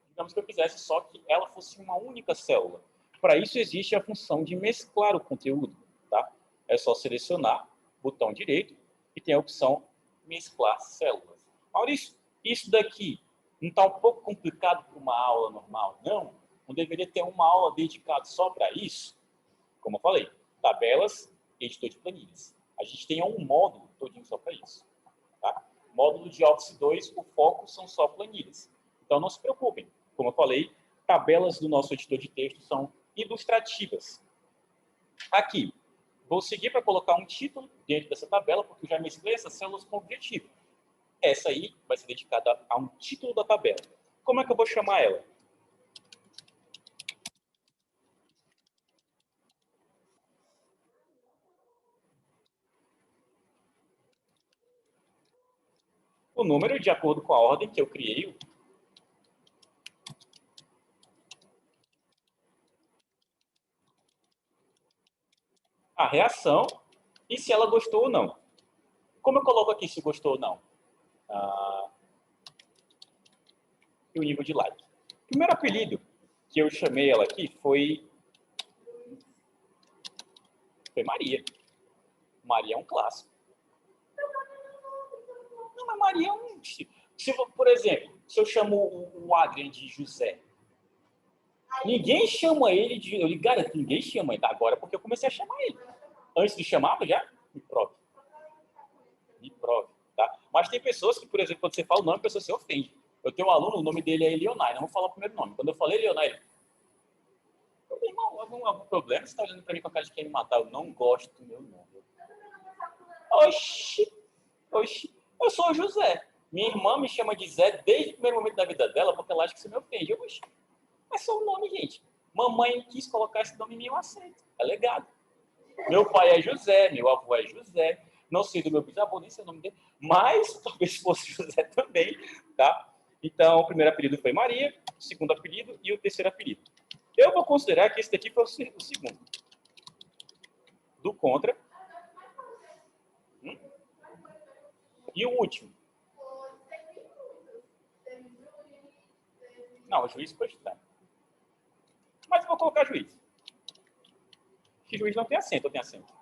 Digamos que eu quisesse só que ela fosse uma única célula. Para isso existe a função de mesclar o conteúdo. Tá? É só selecionar, botão direito, e tem a opção mesclar células. Maurício, isso daqui não está um pouco complicado para uma aula normal? Não. Não deveria ter uma aula dedicada só para isso? Como eu falei, tabelas, editor de planilhas. A gente tem um módulo todinho só para isso. Tá? Módulo de Office 2, o foco são só planilhas. Então não se preocupem. Como eu falei, tabelas do nosso editor de texto são ilustrativas. Aqui, vou seguir para colocar um título dentro dessa tabela, porque eu já mesclei essas células com objetivo. Essa aí vai ser dedicada a um título da tabela. Como é que eu vou chamar ela? O número, de acordo com a ordem que eu criei. A reação e se ela gostou ou não. Como eu coloco aqui se gostou ou não? E o nível de like. O primeiro apelido que eu chamei ela aqui foi Maria. Maria é um clássico. Não, mas Maria é um... por exemplo, se eu chamo o Adrian de José, ninguém chama ele de... Eu lhe garanto, ninguém chama ele agora, porque eu comecei a chamar ele. Antes de chamar, já? Me prove. Me prove, tá? Mas tem pessoas que, por exemplo, quando você fala o nome, a pessoa se ofende. Eu tenho um aluno, o nome dele é Leonai, não vou falar o primeiro nome. Quando eu falei Leonai, ele... Meu irmão, algum problema? Você está olhando para mim com a cara de quem me matar? Eu não gosto do meu nome. Oxi, oxi, eu sou o José. Minha irmã me chama de Zé desde o primeiro momento da vida dela, porque ela acha que você me ofende. Eu, oxi, é só um nome, gente. Mamãe quis colocar esse nome em mim, eu aceito. É legado. Meu pai é José, meu avô é José. Não sei do meu bisavô, nem sei o nome dele, mas talvez fosse José também, tá? Então, o primeiro apelido foi Maria, o segundo apelido e o terceiro apelido. Eu vou considerar que esse daqui foi o segundo. Do contra. E o último. Não, o juiz foi estranho. Mas eu vou colocar juiz. Que juiz não tem acento, ou tem acento?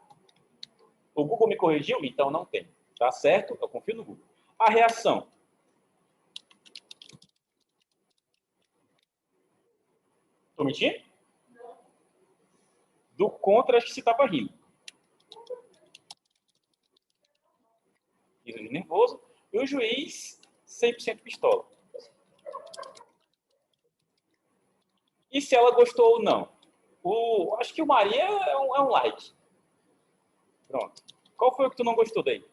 O Google me corrigiu, então não tem. Tá certo? Eu confio no Google. A reação. Estou mentindo? Do contra, acho que se estava rindo. Riso nervoso. E o juiz, 100% pistola. E se ela gostou ou não? Acho que o Maria é um like. Pronto. Qual foi o que tu não gostou daí?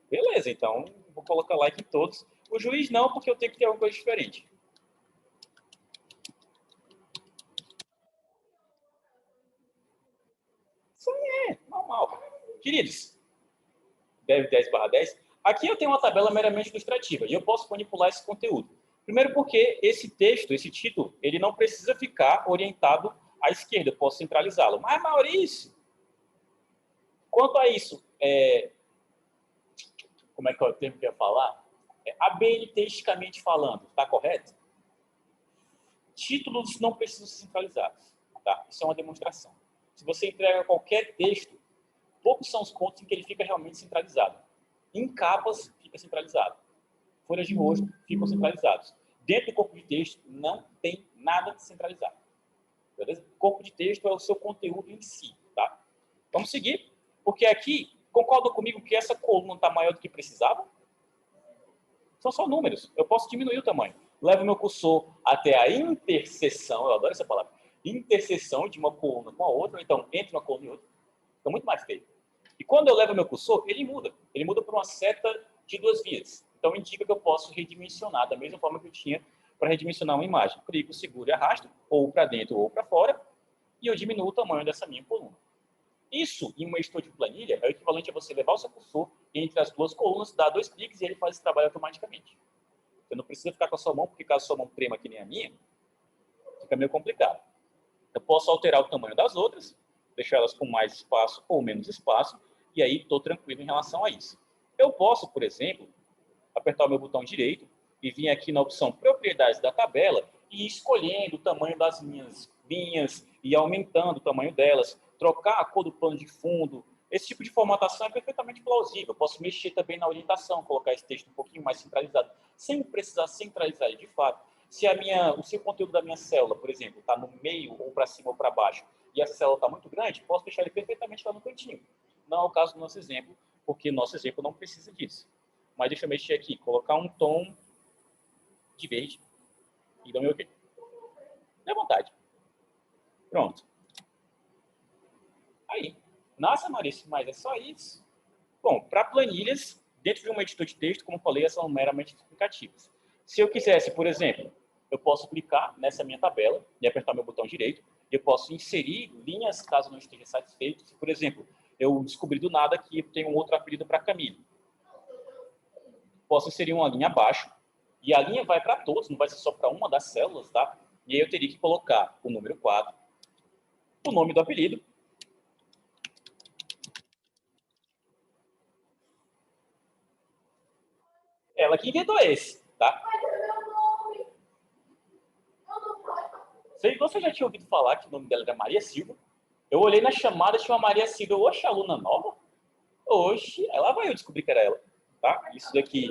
Beleza, então vou colocar like em todos. O juiz não, porque eu tenho que ter alguma coisa diferente. Isso aí é normal. Queridos, Dev 10/10, aqui eu tenho uma tabela meramente ilustrativa e eu posso manipular esse conteúdo. Primeiro porque esse texto, esse título, ele não precisa ficar orientado à esquerda, eu posso centralizá-lo. Mas, Maurício, quanto a isso, como é que eu tenho que falar? ABNTisticamente falando, está correto? Títulos não precisam ser centralizados. Tá? Isso é uma demonstração. Se você entrega qualquer texto, poucos são os pontos em que ele fica realmente centralizado. Em capas, fica centralizado. Folhas de rosto ficam centralizados. Dentro do corpo de texto, não tem nada centralizado. Beleza? O corpo de texto é o seu conteúdo em si. Tá? Vamos seguir, porque aqui, concordam comigo que essa coluna está maior do que precisava? São só números. Eu posso diminuir o tamanho. Levo meu cursor até a interseção, eu adoro essa palavra, interseção de uma coluna com a outra, então entre uma coluna e outra. Fica muito mais feio. E quando eu levo meu cursor, ele muda. Ele muda para uma seta de 2 vias. Então indica que eu posso redimensionar da mesma forma que eu tinha para redimensionar uma imagem. Clico, seguro e arrasto, ou para dentro ou para fora, e eu diminuo o tamanho dessa minha coluna. Isso, em uma editor de planilha, é o equivalente a você levar o seu cursor entre as 2 colunas, dar 2 cliques e ele faz esse trabalho automaticamente. Você não precisa ficar com a sua mão, porque caso a sua mão trema que nem a minha, fica meio complicado. Eu posso alterar o tamanho das outras, deixar elas com mais espaço ou menos espaço, e aí estou tranquilo em relação a isso. Eu posso, por exemplo, apertar o meu botão direito e vir aqui na opção Propriedades da tabela e ir escolhendo o tamanho das minhas linhas e aumentando o tamanho delas, trocar a cor do plano de fundo. Esse tipo de formatação é perfeitamente plausível. Eu posso mexer também na orientação, colocar esse texto um pouquinho mais centralizado, sem precisar centralizar ele de fato. Se o conteúdo da minha célula, por exemplo, está no meio, ou para cima ou para baixo, e essa célula está muito grande, posso deixar ele perfeitamente lá no cantinho. Não é o caso do nosso exemplo, porque nosso exemplo não precisa disso. Mas deixa eu mexer aqui, colocar um tom de verde e dar meu OK. Dê vontade. Pronto. Aí. Nossa, Maurício, mas é só isso? Bom, para planilhas, dentro de um editor de texto, como eu falei, são meramente explicativas. Se eu quisesse, por exemplo, eu posso clicar nessa minha tabela e apertar meu botão direito. Eu posso inserir linhas caso não esteja satisfeito. Se, por exemplo, eu descobri do nada que eu tenho um outro apelido para Camille. Posso inserir uma linha abaixo e a linha vai para todos, não vai ser só para uma das células, tá? E aí eu teria que colocar o número 4, o nome do apelido, ela que inventou esse, tá? Você já tinha ouvido falar que o nome dela era Maria Silva? Eu olhei na chamada, tinha uma Maria Silva. Oxe, aluna nova? Oxe, ela vai eu descobrir que era ela, tá? Isso daqui.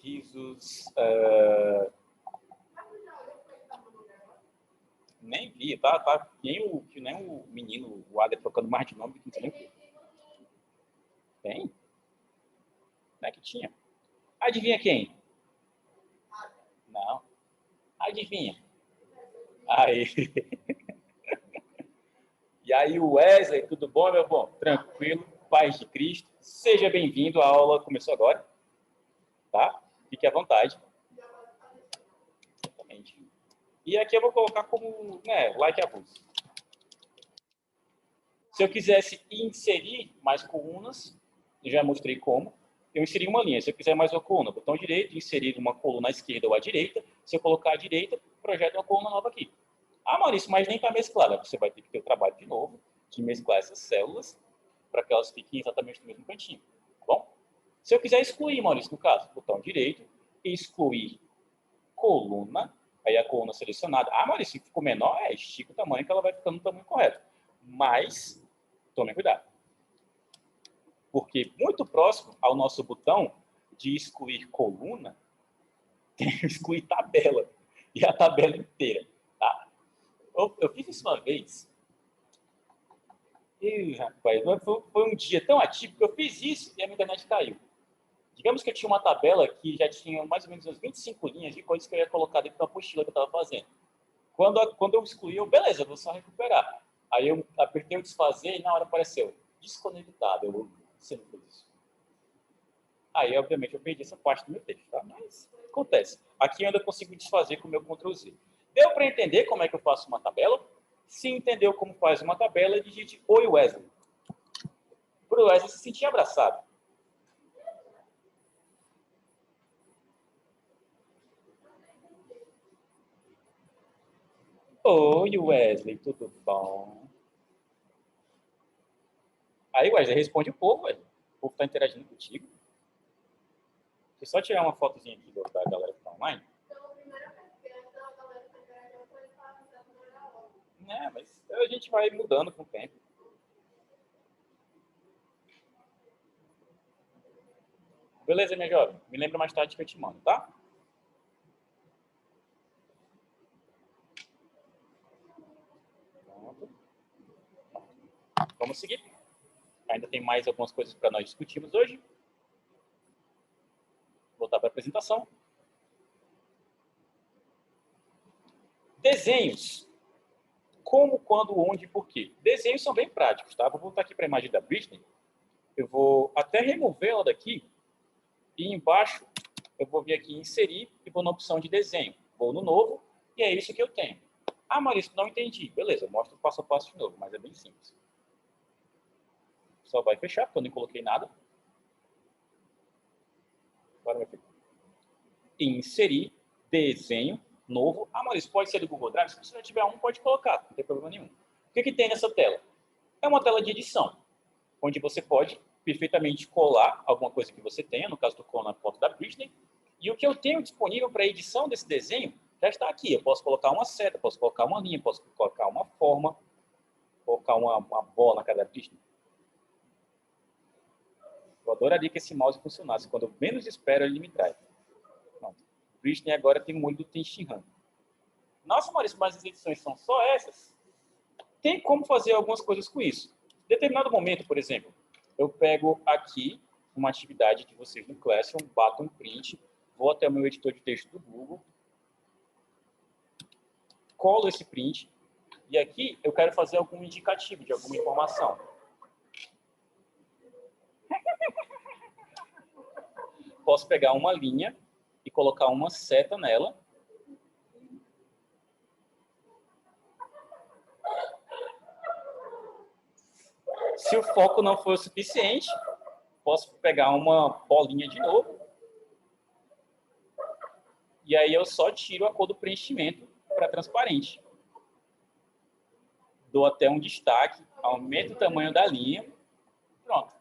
Risos. Nem vi, tá? Nem o menino, o Ader, trocando mais de nome do que não tem. Tem? Não é que tinha? Adivinha quem? Não. Adivinha? Aí. E aí, Wesley, tudo bom, meu bom? Tranquilo, paz de Cristo. Seja bem-vindo, a aula começou agora, tá? Fique à vontade. Exatamente. E aqui eu vou colocar como, like avulso. Se eu quisesse inserir mais colunas, eu já mostrei como, eu inseri uma linha. Se eu quiser mais uma coluna, botão direito, inserir uma coluna à esquerda ou à direita. Se eu colocar à direita, projeta uma coluna nova aqui. Ah, Maurício, mas nem está mesclada. Você vai ter que ter o trabalho de novo, de mesclar essas células, para que elas fiquem exatamente no mesmo cantinho. Tá bom? Se eu quiser excluir, Maurício, no caso, botão direito, excluir coluna, aí a coluna selecionada. Ah, Maurício, ficou menor? Estica o tamanho que ela vai ficando no tamanho correto. Mas, tome cuidado. Porque muito próximo ao nosso botão de excluir coluna, tem excluir tabela. E a tabela inteira. Tá? Eu fiz isso uma vez. E, rapaz, foi um dia tão atípico que eu fiz isso e a minha internet caiu. Digamos que eu tinha uma tabela que já tinha mais ou menos umas 25 linhas de coisas que eu ia colocar dentro da apostila que eu estava fazendo. Quando eu excluí, beleza, eu vou só recuperar. Aí eu apertei o desfazer e na hora apareceu desconectado. Você não fez isso. Aí, obviamente, eu perdi essa parte do meu texto, tá? Mas acontece. Aqui eu ainda consigo desfazer com o meu Ctrl Z. Deu para entender como é que eu faço uma tabela? Se entendeu como faz uma tabela, digite Oi, Wesley. Para o Wesley se sentir abraçado. Oi, Wesley, tudo bom? Aí, Wesley, responde o povo, Wesley. O povo está interagindo contigo. Deixa eu só tirar uma fotozinha aqui da galera que está online. Mas a gente vai mudando com o tempo. Beleza, minha jovem? Me lembra mais tarde que eu te mando, tá? Vamos seguir. Ainda tem mais algumas coisas para nós discutirmos hoje. Voltar para a apresentação. Desenhos. Como, quando, onde e por quê. Desenhos são bem práticos, tá? Vou voltar aqui para a imagem da Britney. Eu vou até remover ela daqui. E embaixo, eu vou vir aqui em inserir e vou na opção de desenho. Vou no novo e é isso que eu tenho. Ah, Maurício, não entendi. Beleza, eu mostro o passo a passo de novo, mas é bem simples. Só vai fechar, porque eu nem coloquei nada. Agora vai ficar. Inserir, desenho, novo. Ah, Maurício, pode ser do Google Drive? Se você já tiver um, pode colocar, não tem problema nenhum. O que tem nessa tela? É uma tela de edição, onde você pode perfeitamente colar alguma coisa que você tenha, no caso do colo na foto da Britney, e o que eu tenho disponível para edição desse desenho já está aqui. Eu posso colocar uma seta, posso colocar uma linha, posso colocar uma forma, colocar uma bola na cara da Britney. Eu adoraria que esse mouse funcionasse. Quando eu menos espero, ele me traz. Pronto. Britney agora tem o molho do Tenshinhan. Nossa, Maurício, mas as edições são só essas? Tem como fazer algumas coisas com isso. Em determinado momento, por exemplo, eu pego aqui uma atividade de vocês no Classroom, bato um print, vou até o meu editor de texto do Google, colo esse print, e aqui eu quero fazer algum indicativo de alguma informação. Posso pegar uma linha e colocar uma seta nela. Se o foco não for suficiente, posso pegar uma bolinha de novo. E aí eu só tiro a cor do preenchimento para transparente. Dou até um destaque, aumento o tamanho da linha. Pronto.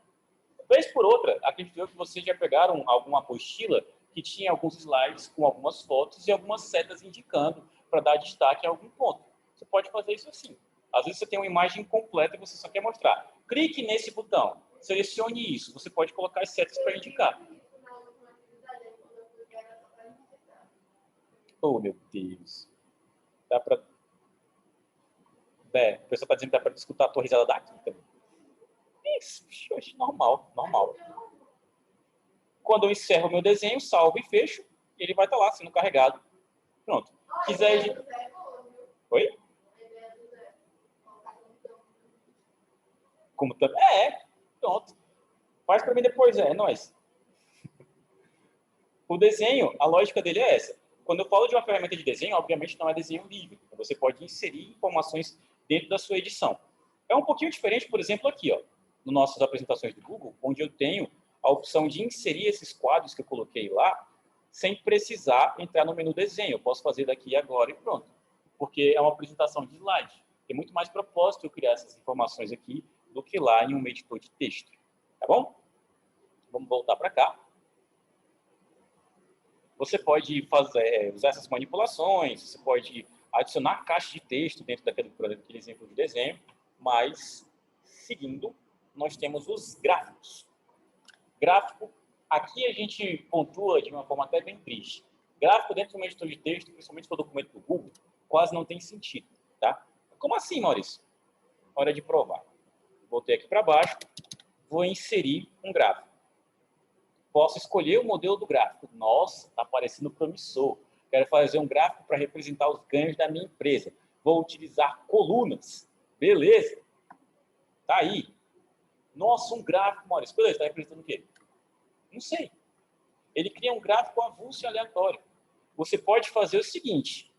Vez por outra, acredito que vocês já pegaram alguma apostila que tinha alguns slides com algumas fotos e algumas setas indicando para dar destaque a algum ponto. Você pode fazer isso assim. Às vezes você tem uma imagem completa e você só quer mostrar. Clique nesse botão, selecione isso. Você pode colocar as setas para indicar. Oh, meu Deus. Dá para... o pessoal está dizendo que dá para escutar a tua risada daqui também. Isso, normal, normal. Quando eu encerro o meu desenho, salvo e fecho, ele vai estar lá sendo carregado. Pronto. Quiser editar... Oi? Como também? Pronto. Faz para mim depois, é nóis. O desenho, a lógica dele é essa. Quando eu falo de uma ferramenta de desenho, obviamente não é desenho livre. Você pode inserir informações dentro da sua edição. É um pouquinho diferente, por exemplo, aqui, ó, nas nossas apresentações do Google, onde eu tenho a opção de inserir esses quadros que eu coloquei lá, sem precisar entrar no menu desenho. Eu posso fazer daqui agora e pronto. Porque é uma apresentação de slide. Tem muito mais propósito eu criar essas informações aqui do que lá em um editor de texto. Tá bom? Vamos voltar para cá. Você pode usar essas manipulações, você pode adicionar caixa de texto dentro daquele exemplo de desenho, mas, seguindo, nós temos os gráficos. Gráfico, aqui a gente pontua de uma forma até bem triste. Gráfico dentro de um editor de texto, principalmente para o documento do Google, quase não tem sentido. Tá? Como assim, Maurício? Hora de provar. Voltei aqui para baixo, vou inserir um gráfico. Posso escolher o modelo do gráfico. Nossa, está parecendo promissor. Quero fazer um gráfico para representar os ganhos da minha empresa. Vou utilizar colunas. Beleza. Tá aí. Nossa, um gráfico, Maurício. Beleza, está representando o quê? Não sei. Ele cria um gráfico avulso e aleatório. Você pode fazer o seguinte.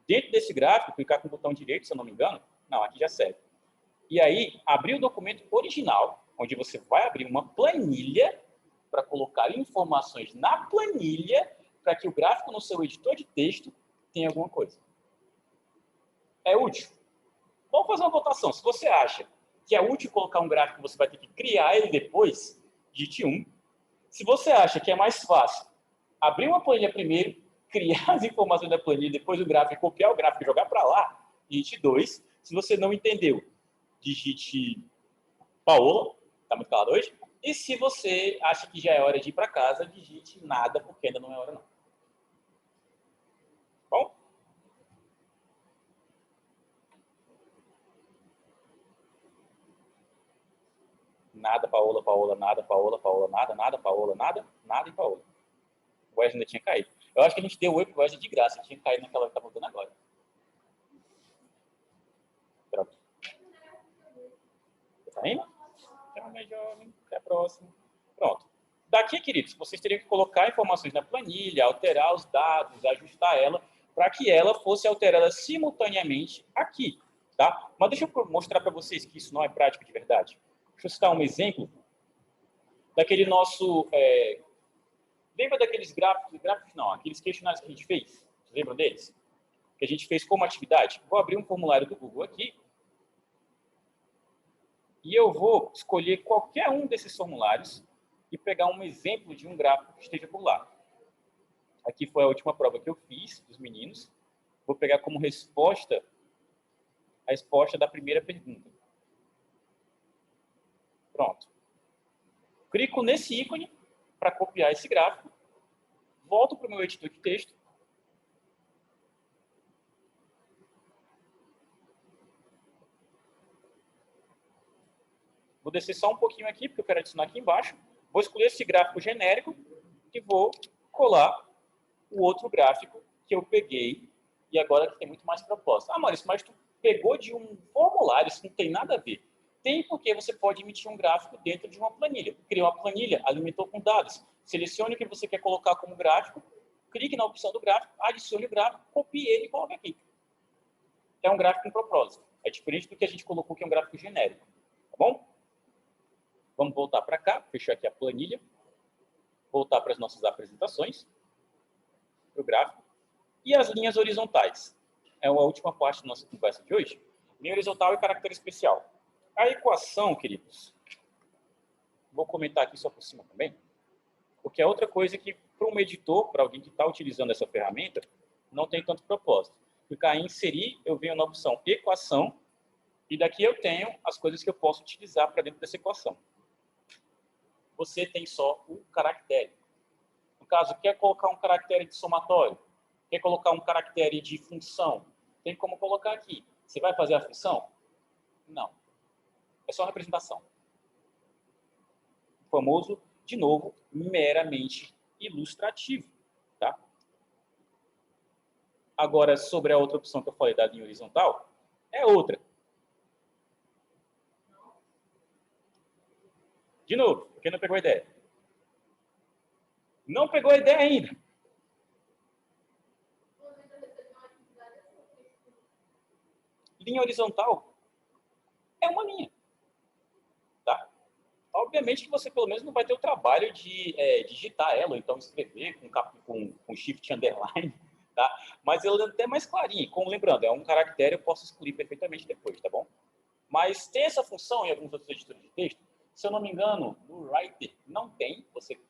Dentro desse gráfico, clicar com o botão direito, se eu não me engano. Não, aqui já serve. E aí, abrir o documento original, onde você vai abrir uma planilha para colocar informações na planilha para que o gráfico no seu editor de texto tenha alguma coisa. É útil? Vamos fazer uma votação. Se você acha que é útil colocar um gráfico, você vai ter que criar ele depois, digite 1. Se você acha que é mais fácil abrir uma planilha primeiro, criar as informações da planilha, depois o gráfico, copiar o gráfico e jogar para lá, digite 2. Se você não entendeu, digite Paola. Está muito calado hoje? E se você acha que já é hora de ir para casa, digite nada, porque ainda não é hora não. Bom? Nada, Paola, Paola, nada, Paola, Paola, nada, nada, Paola, nada, nada e Paola. O Wesley ainda tinha caído. Eu acho que a gente deu oi pro Wesley de graça. Tinha caído naquela que tá voltando agora. Pronto. Tá indo? Então, mais jovem. Até a próxima. Pronto. Daqui, queridos, vocês teriam que colocar informações na planilha, alterar os dados, ajustar ela, para que ela fosse alterada simultaneamente aqui, tá? Mas deixa eu mostrar para vocês que isso não é prático de verdade. Deixa eu citar um exemplo daquele nosso... lembra daqueles gráficos? Gráficos não, aqueles questionários que a gente fez? Vocês lembram deles? Que a gente fez como atividade? Vou abrir um formulário do Google aqui. E eu vou escolher qualquer um desses formulários e pegar um exemplo de um gráfico que esteja por lá. Aqui foi a última prova que eu fiz dos meninos. Vou pegar como resposta a resposta da primeira pergunta. Pronto. Clico nesse ícone para copiar esse gráfico. Volto para o meu editor de texto. Vou descer só um pouquinho aqui, porque eu quero adicionar aqui embaixo. Vou escolher esse gráfico genérico e vou colar o outro gráfico que eu peguei e agora que tem muito mais propósito. Ah, Maurício, mas tu pegou de um formulário, isso não tem nada a ver. Tem porque você pode emitir um gráfico dentro de uma planilha. Criou uma planilha, alimentou com dados. Selecione o que você quer colocar como gráfico, clique na opção do gráfico, adicione o gráfico, copie ele e coloque aqui. É um gráfico com propósito. É diferente do que a gente colocou, que é um gráfico genérico. Tá bom? Vamos voltar para cá, fechar aqui a planilha, voltar para as nossas apresentações, para o gráfico, e as linhas horizontais. É a última parte da nossa conversa de hoje. Linha horizontal e caractere especial. A equação, queridos, vou comentar aqui só por cima também, porque é outra coisa que, para um editor, para alguém que está utilizando essa ferramenta, não tem tanto propósito. Clicar em inserir, eu venho na opção equação, e daqui eu tenho as coisas que eu posso utilizar para dentro dessa equação. Você tem só o caractere. No caso, quer colocar um caractere de somatório? Quer colocar um caractere de função? Tem como colocar aqui. Você vai fazer a função? Não. É só representação. O famoso, de novo, meramente ilustrativo. Tá? Agora, sobre a outra opção que eu falei da linha horizontal, é outra. De novo, porque não pegou a ideia. Não pegou a ideia ainda. Linha horizontal é uma linha. Tá? Obviamente que você, pelo menos, não vai ter o trabalho de digitar ela, ou então escrever com shift underline, tá? Mas ela é até mais clarinha. Como lembrando, é um caractere, eu posso excluir perfeitamente depois, tá bom? Mas tem essa função em alguns outros editores de texto. Se eu não me engano, no Writer não tem. Você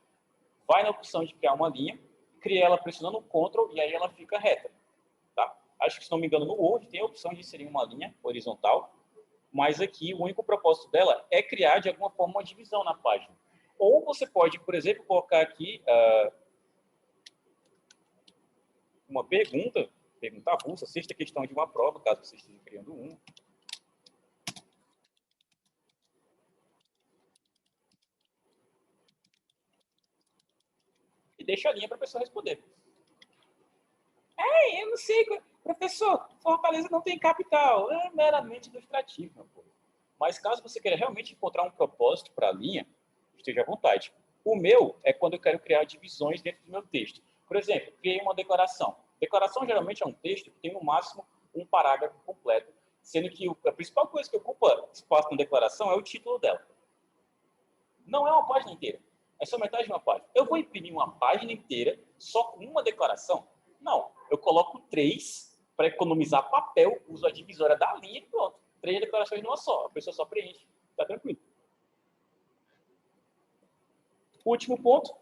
vai na opção de criar uma linha, cria ela pressionando o Ctrl e aí ela fica reta, tá? Acho que, se não me engano, no Word tem a opção de inserir uma linha horizontal, mas aqui o único propósito dela é criar, de alguma forma, uma divisão na página. Ou você pode, por exemplo, colocar aqui uma pergunta avulsa, sexta questão de uma prova, caso você esteja criando um. E deixa a linha para a pessoa responder. Eu não sei, professor, Fortaleza não tem capital. É meramente ilustrativo, meu povo. Mas caso você queira realmente encontrar um propósito para a linha, esteja à vontade. O meu é quando eu quero criar divisões dentro do meu texto. Por exemplo, criei uma declaração. Declaração geralmente é um texto que tem no máximo um parágrafo completo, sendo que a principal coisa que ocupa espaço na declaração é o título dela. Não é uma página inteira, é só metade de uma página. Eu vou imprimir uma página inteira só com uma declaração? Não, eu coloco 3 para economizar papel, uso a divisória da linha e pronto. 3 declarações numa só, a pessoa só preenche, tá tranquilo. O último ponto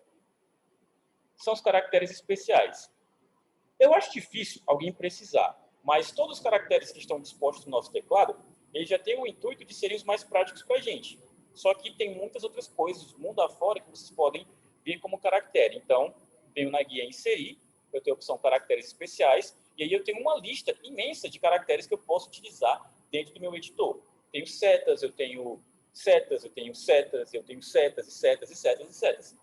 são os caracteres especiais. Eu acho difícil alguém precisar, mas todos os caracteres que estão dispostos no nosso teclado, eles já têm o intuito de serem os mais práticos para a gente. Só que tem muitas outras coisas, mundo afora, que vocês podem ver como caractere. Então, venho na guia inserir, eu tenho a opção caracteres especiais, e aí eu tenho uma lista imensa de caracteres que eu posso utilizar dentro do meu editor. Tenho setas, eu tenho setas, eu tenho setas, eu tenho setas, e setas, e setas, e setas.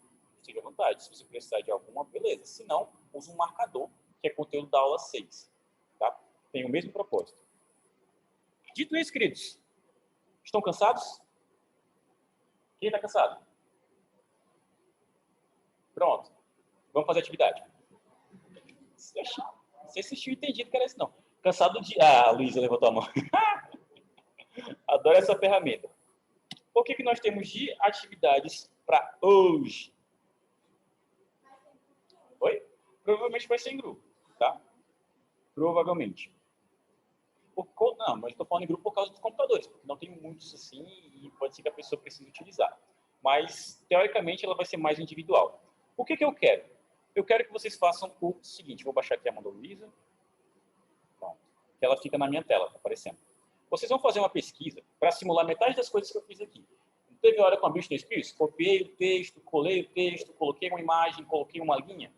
Fique à vontade, se você precisar de alguma, beleza. Se não, use um marcador, que é conteúdo da aula 6. Tá? Tem o mesmo propósito. Dito isso, queridos, estão cansados? Quem está cansado? Pronto. Vamos fazer atividade. Você assistiu e entendido que era isso, não. Cansado de... Ah, a Luísa levantou a mão. Adoro essa ferramenta. Por que nós temos de atividades para hoje? Oi? Provavelmente vai ser em grupo, tá? Provavelmente. Não, mas estou falando em grupo por causa dos computadores, porque não tem muitos assim e pode ser que a pessoa precise utilizar. Mas, teoricamente, ela vai ser mais individual. O que eu quero? Eu quero que vocês façam o seguinte. Vou baixar aqui a mão da Luísa. Pronto. Que ela fica na minha tela, tá aparecendo. Vocês vão fazer uma pesquisa para simular metade das coisas que eu fiz aqui. Teve hora com a Business Experience? Copiei o texto, colei o texto, coloquei uma imagem, coloquei uma linha.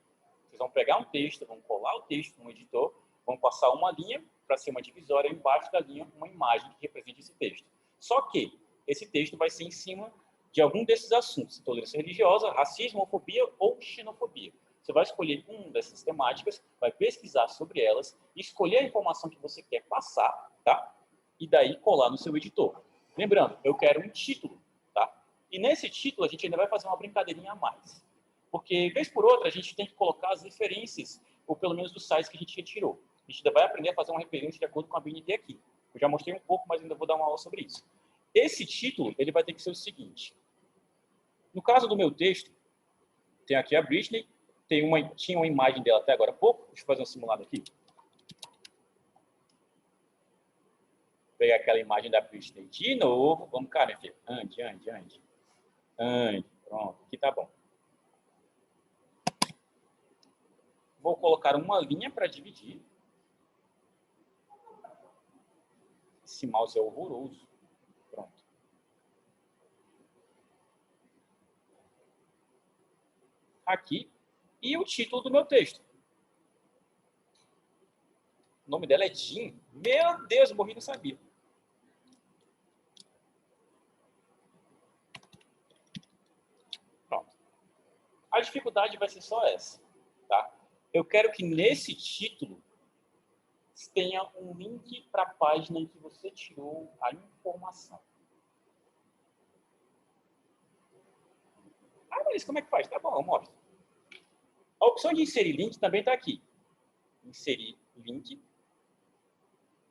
Vocês vão pegar um texto, vão colar o texto no editor, vão passar uma linha para ser uma divisória, embaixo da linha uma imagem que represente esse texto. Só que esse texto vai ser em cima de algum desses assuntos, intolerância religiosa, racismo, homofobia ou xenofobia. Você vai escolher uma dessas temáticas, vai pesquisar sobre elas, escolher a informação que você quer passar, tá? E daí colar no seu editor. Lembrando, eu quero um título, tá? E nesse título a gente ainda vai fazer uma brincadeirinha a mais. Porque, vez por outra, a gente tem que colocar as referências, ou pelo menos dos sites que a gente retirou. A gente ainda vai aprender a fazer uma referência de acordo com a BNT aqui. Eu já mostrei um pouco, mas ainda vou dar uma aula sobre isso. Esse título, ele vai ter que ser o seguinte. No caso do meu texto, tem aqui a Britney, tinha uma imagem dela até agora há pouco. Deixa eu fazer um simulado aqui. Vou pegar aquela imagem da Britney de novo. Vamos cá, minha filha. Ande, ande, ande. Ande. Pronto, aqui tá bom. Vou colocar uma linha para dividir. Esse mouse é horroroso. Pronto. Aqui. E o título do meu texto. O nome dela é Jean. Meu Deus, morri e não sabia. Pronto. A dificuldade vai ser só essa. Tá? Eu quero que nesse título tenha um link para a página em que você tirou a informação. Ah, mas como é que faz? Tá bom, eu mostro. A opção de inserir link também está aqui. Inserir link.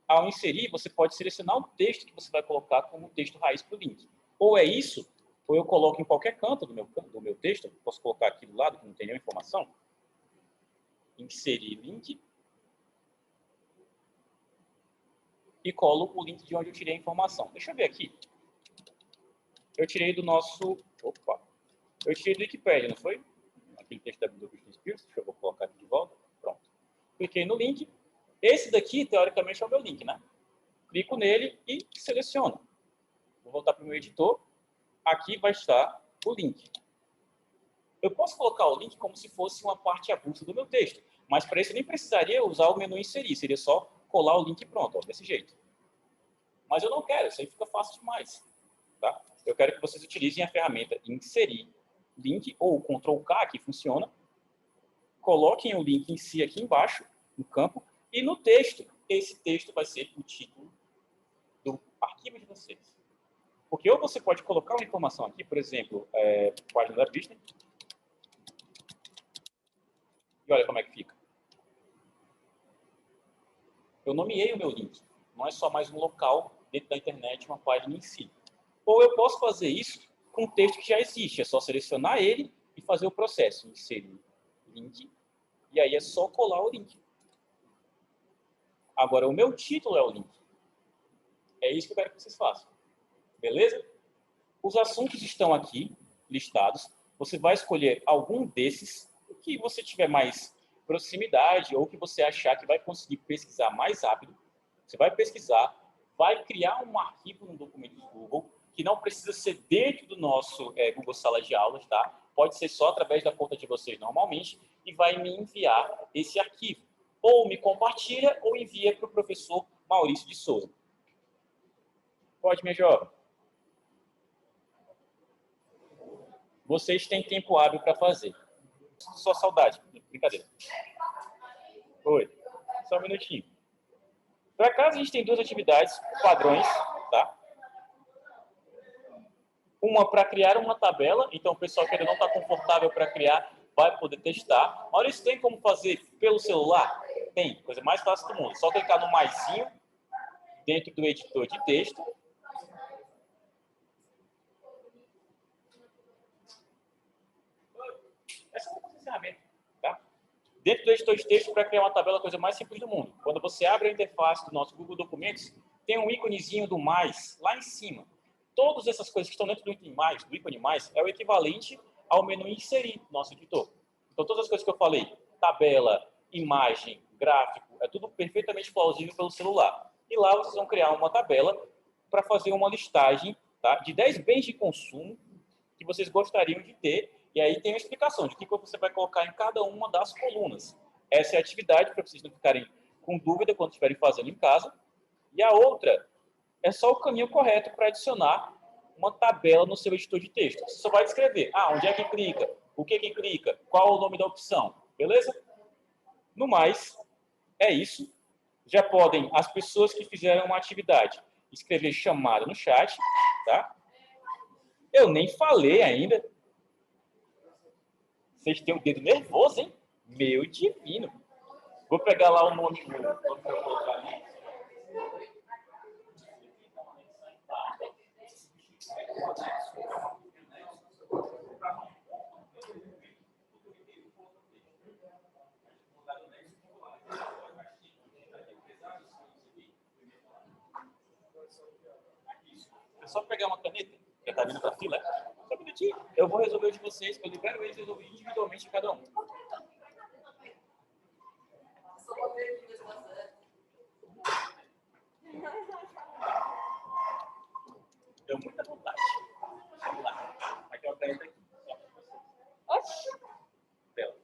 Ao inserir, você pode selecionar o texto que você vai colocar como texto raiz para o link. Ou é isso, ou eu coloco em qualquer canto do meu texto. Posso colocar aqui do lado, que não tem nenhuma informação. Inserir link. E colo o link de onde eu tirei a informação. Deixa eu ver aqui. Eu tirei do nosso... Opa! Eu tirei do Wikipedia, não foi? Aquele texto da Britney Spears. Deixa eu colocar aqui de volta. Pronto. Cliquei no link. Esse daqui, teoricamente, é o meu link, né? Clico nele e seleciono. Vou voltar para o meu editor. Aqui vai estar o link. Eu posso colocar o link como se fosse uma parte avulsa do meu texto. Mas para isso eu nem precisaria usar o menu inserir. Seria só colar o link e pronto, ó, desse jeito. Mas eu não quero, isso aí fica fácil demais. Tá? Eu quero que vocês utilizem a ferramenta inserir link ou Ctrl+K, que funciona. Coloquem o link em si aqui embaixo, no campo, e no texto, esse texto vai ser o título do arquivo de vocês. Porque ou você pode colocar uma informação aqui, por exemplo, página da Britney, e olha como é que fica. Eu nomeei o meu link. Não é só mais um local dentro da internet, uma página em si. Ou eu posso fazer isso com um texto que já existe. É só selecionar ele e fazer o processo. Inserir link. E aí é só colar o link. Agora, o meu título é o link. É isso que eu quero que vocês façam. Beleza? Os assuntos estão aqui listados. Você vai escolher algum desses, o que você tiver mais proximidade ou que você achar que vai conseguir pesquisar mais rápido. Você vai pesquisar, vai criar um arquivo no documento do Google, que não precisa ser dentro do nosso Google Sala de Aulas, tá? Pode ser só através da conta de vocês normalmente, e vai me enviar esse arquivo. Ou me compartilha, ou envia para o professor Maurício de Souza. Pode, minha jovem? vocês têm tempo hábil para fazer. Só saudade, brincadeira. Oi, só um minutinho. Para casa, a gente tem duas atividades padrões, tá? Uma para criar uma tabela, então o pessoal que ainda não está confortável para criar vai poder testar. Olha, isso tem como fazer pelo celular? Tem, coisa mais fácil do mundo. Só clicar no maisinho dentro do editor de texto. Essa é uma ferramenta, tá? Dentro do editor de texto, para criar uma tabela, a coisa mais simples do mundo. Quando você abre a interface do nosso Google Documentos, tem um íconezinho do mais lá em cima. Todas essas coisas que estão dentro do ícone mais, é o equivalente ao menu inserir no nosso editor. Então, todas as coisas que eu falei, tabela, imagem, gráfico, é tudo perfeitamente plausível pelo celular. E lá vocês vão criar uma tabela para fazer uma listagem, tá, de 10 bens de consumo que vocês gostariam de ter. E aí tem uma explicação de que você vai colocar em cada uma das colunas. Essa é a atividade para vocês não ficarem com dúvida quando estiverem fazendo em casa. E a outra é só o caminho correto para adicionar uma tabela no seu editor de texto. Você só vai descrever, onde é que clica, o que clica, qual o nome da opção, beleza? No mais, é isso. Já podem, as pessoas que fizeram uma atividade, escrever chamada no chat, tá? Eu nem falei ainda. Vocês têm o dedo nervoso, hein? Meu divino. Vou pegar lá o nome que eu vou colocar ali. É só pegar uma caneta, que está vindo para a fila. Só um minutinho. Eu vou resolver o de vocês, eu libero eles e resolvo individualmente cada um. Deu muita vontade. Vamos lá. Aqui é uma caneta aqui. Oxi! Bela.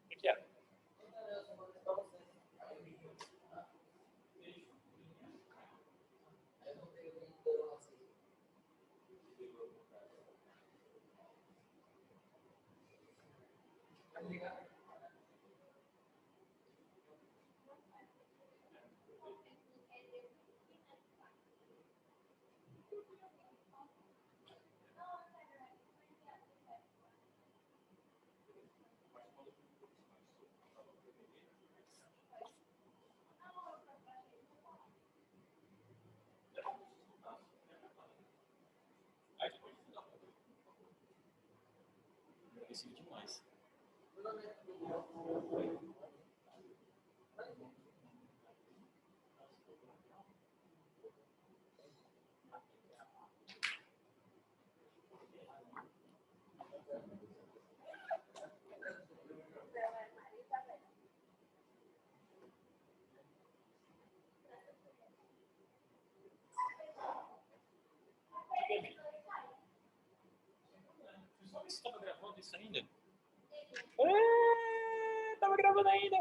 O que é? Decidi demais. Você estava gravando isso ainda? Tava gravando ainda.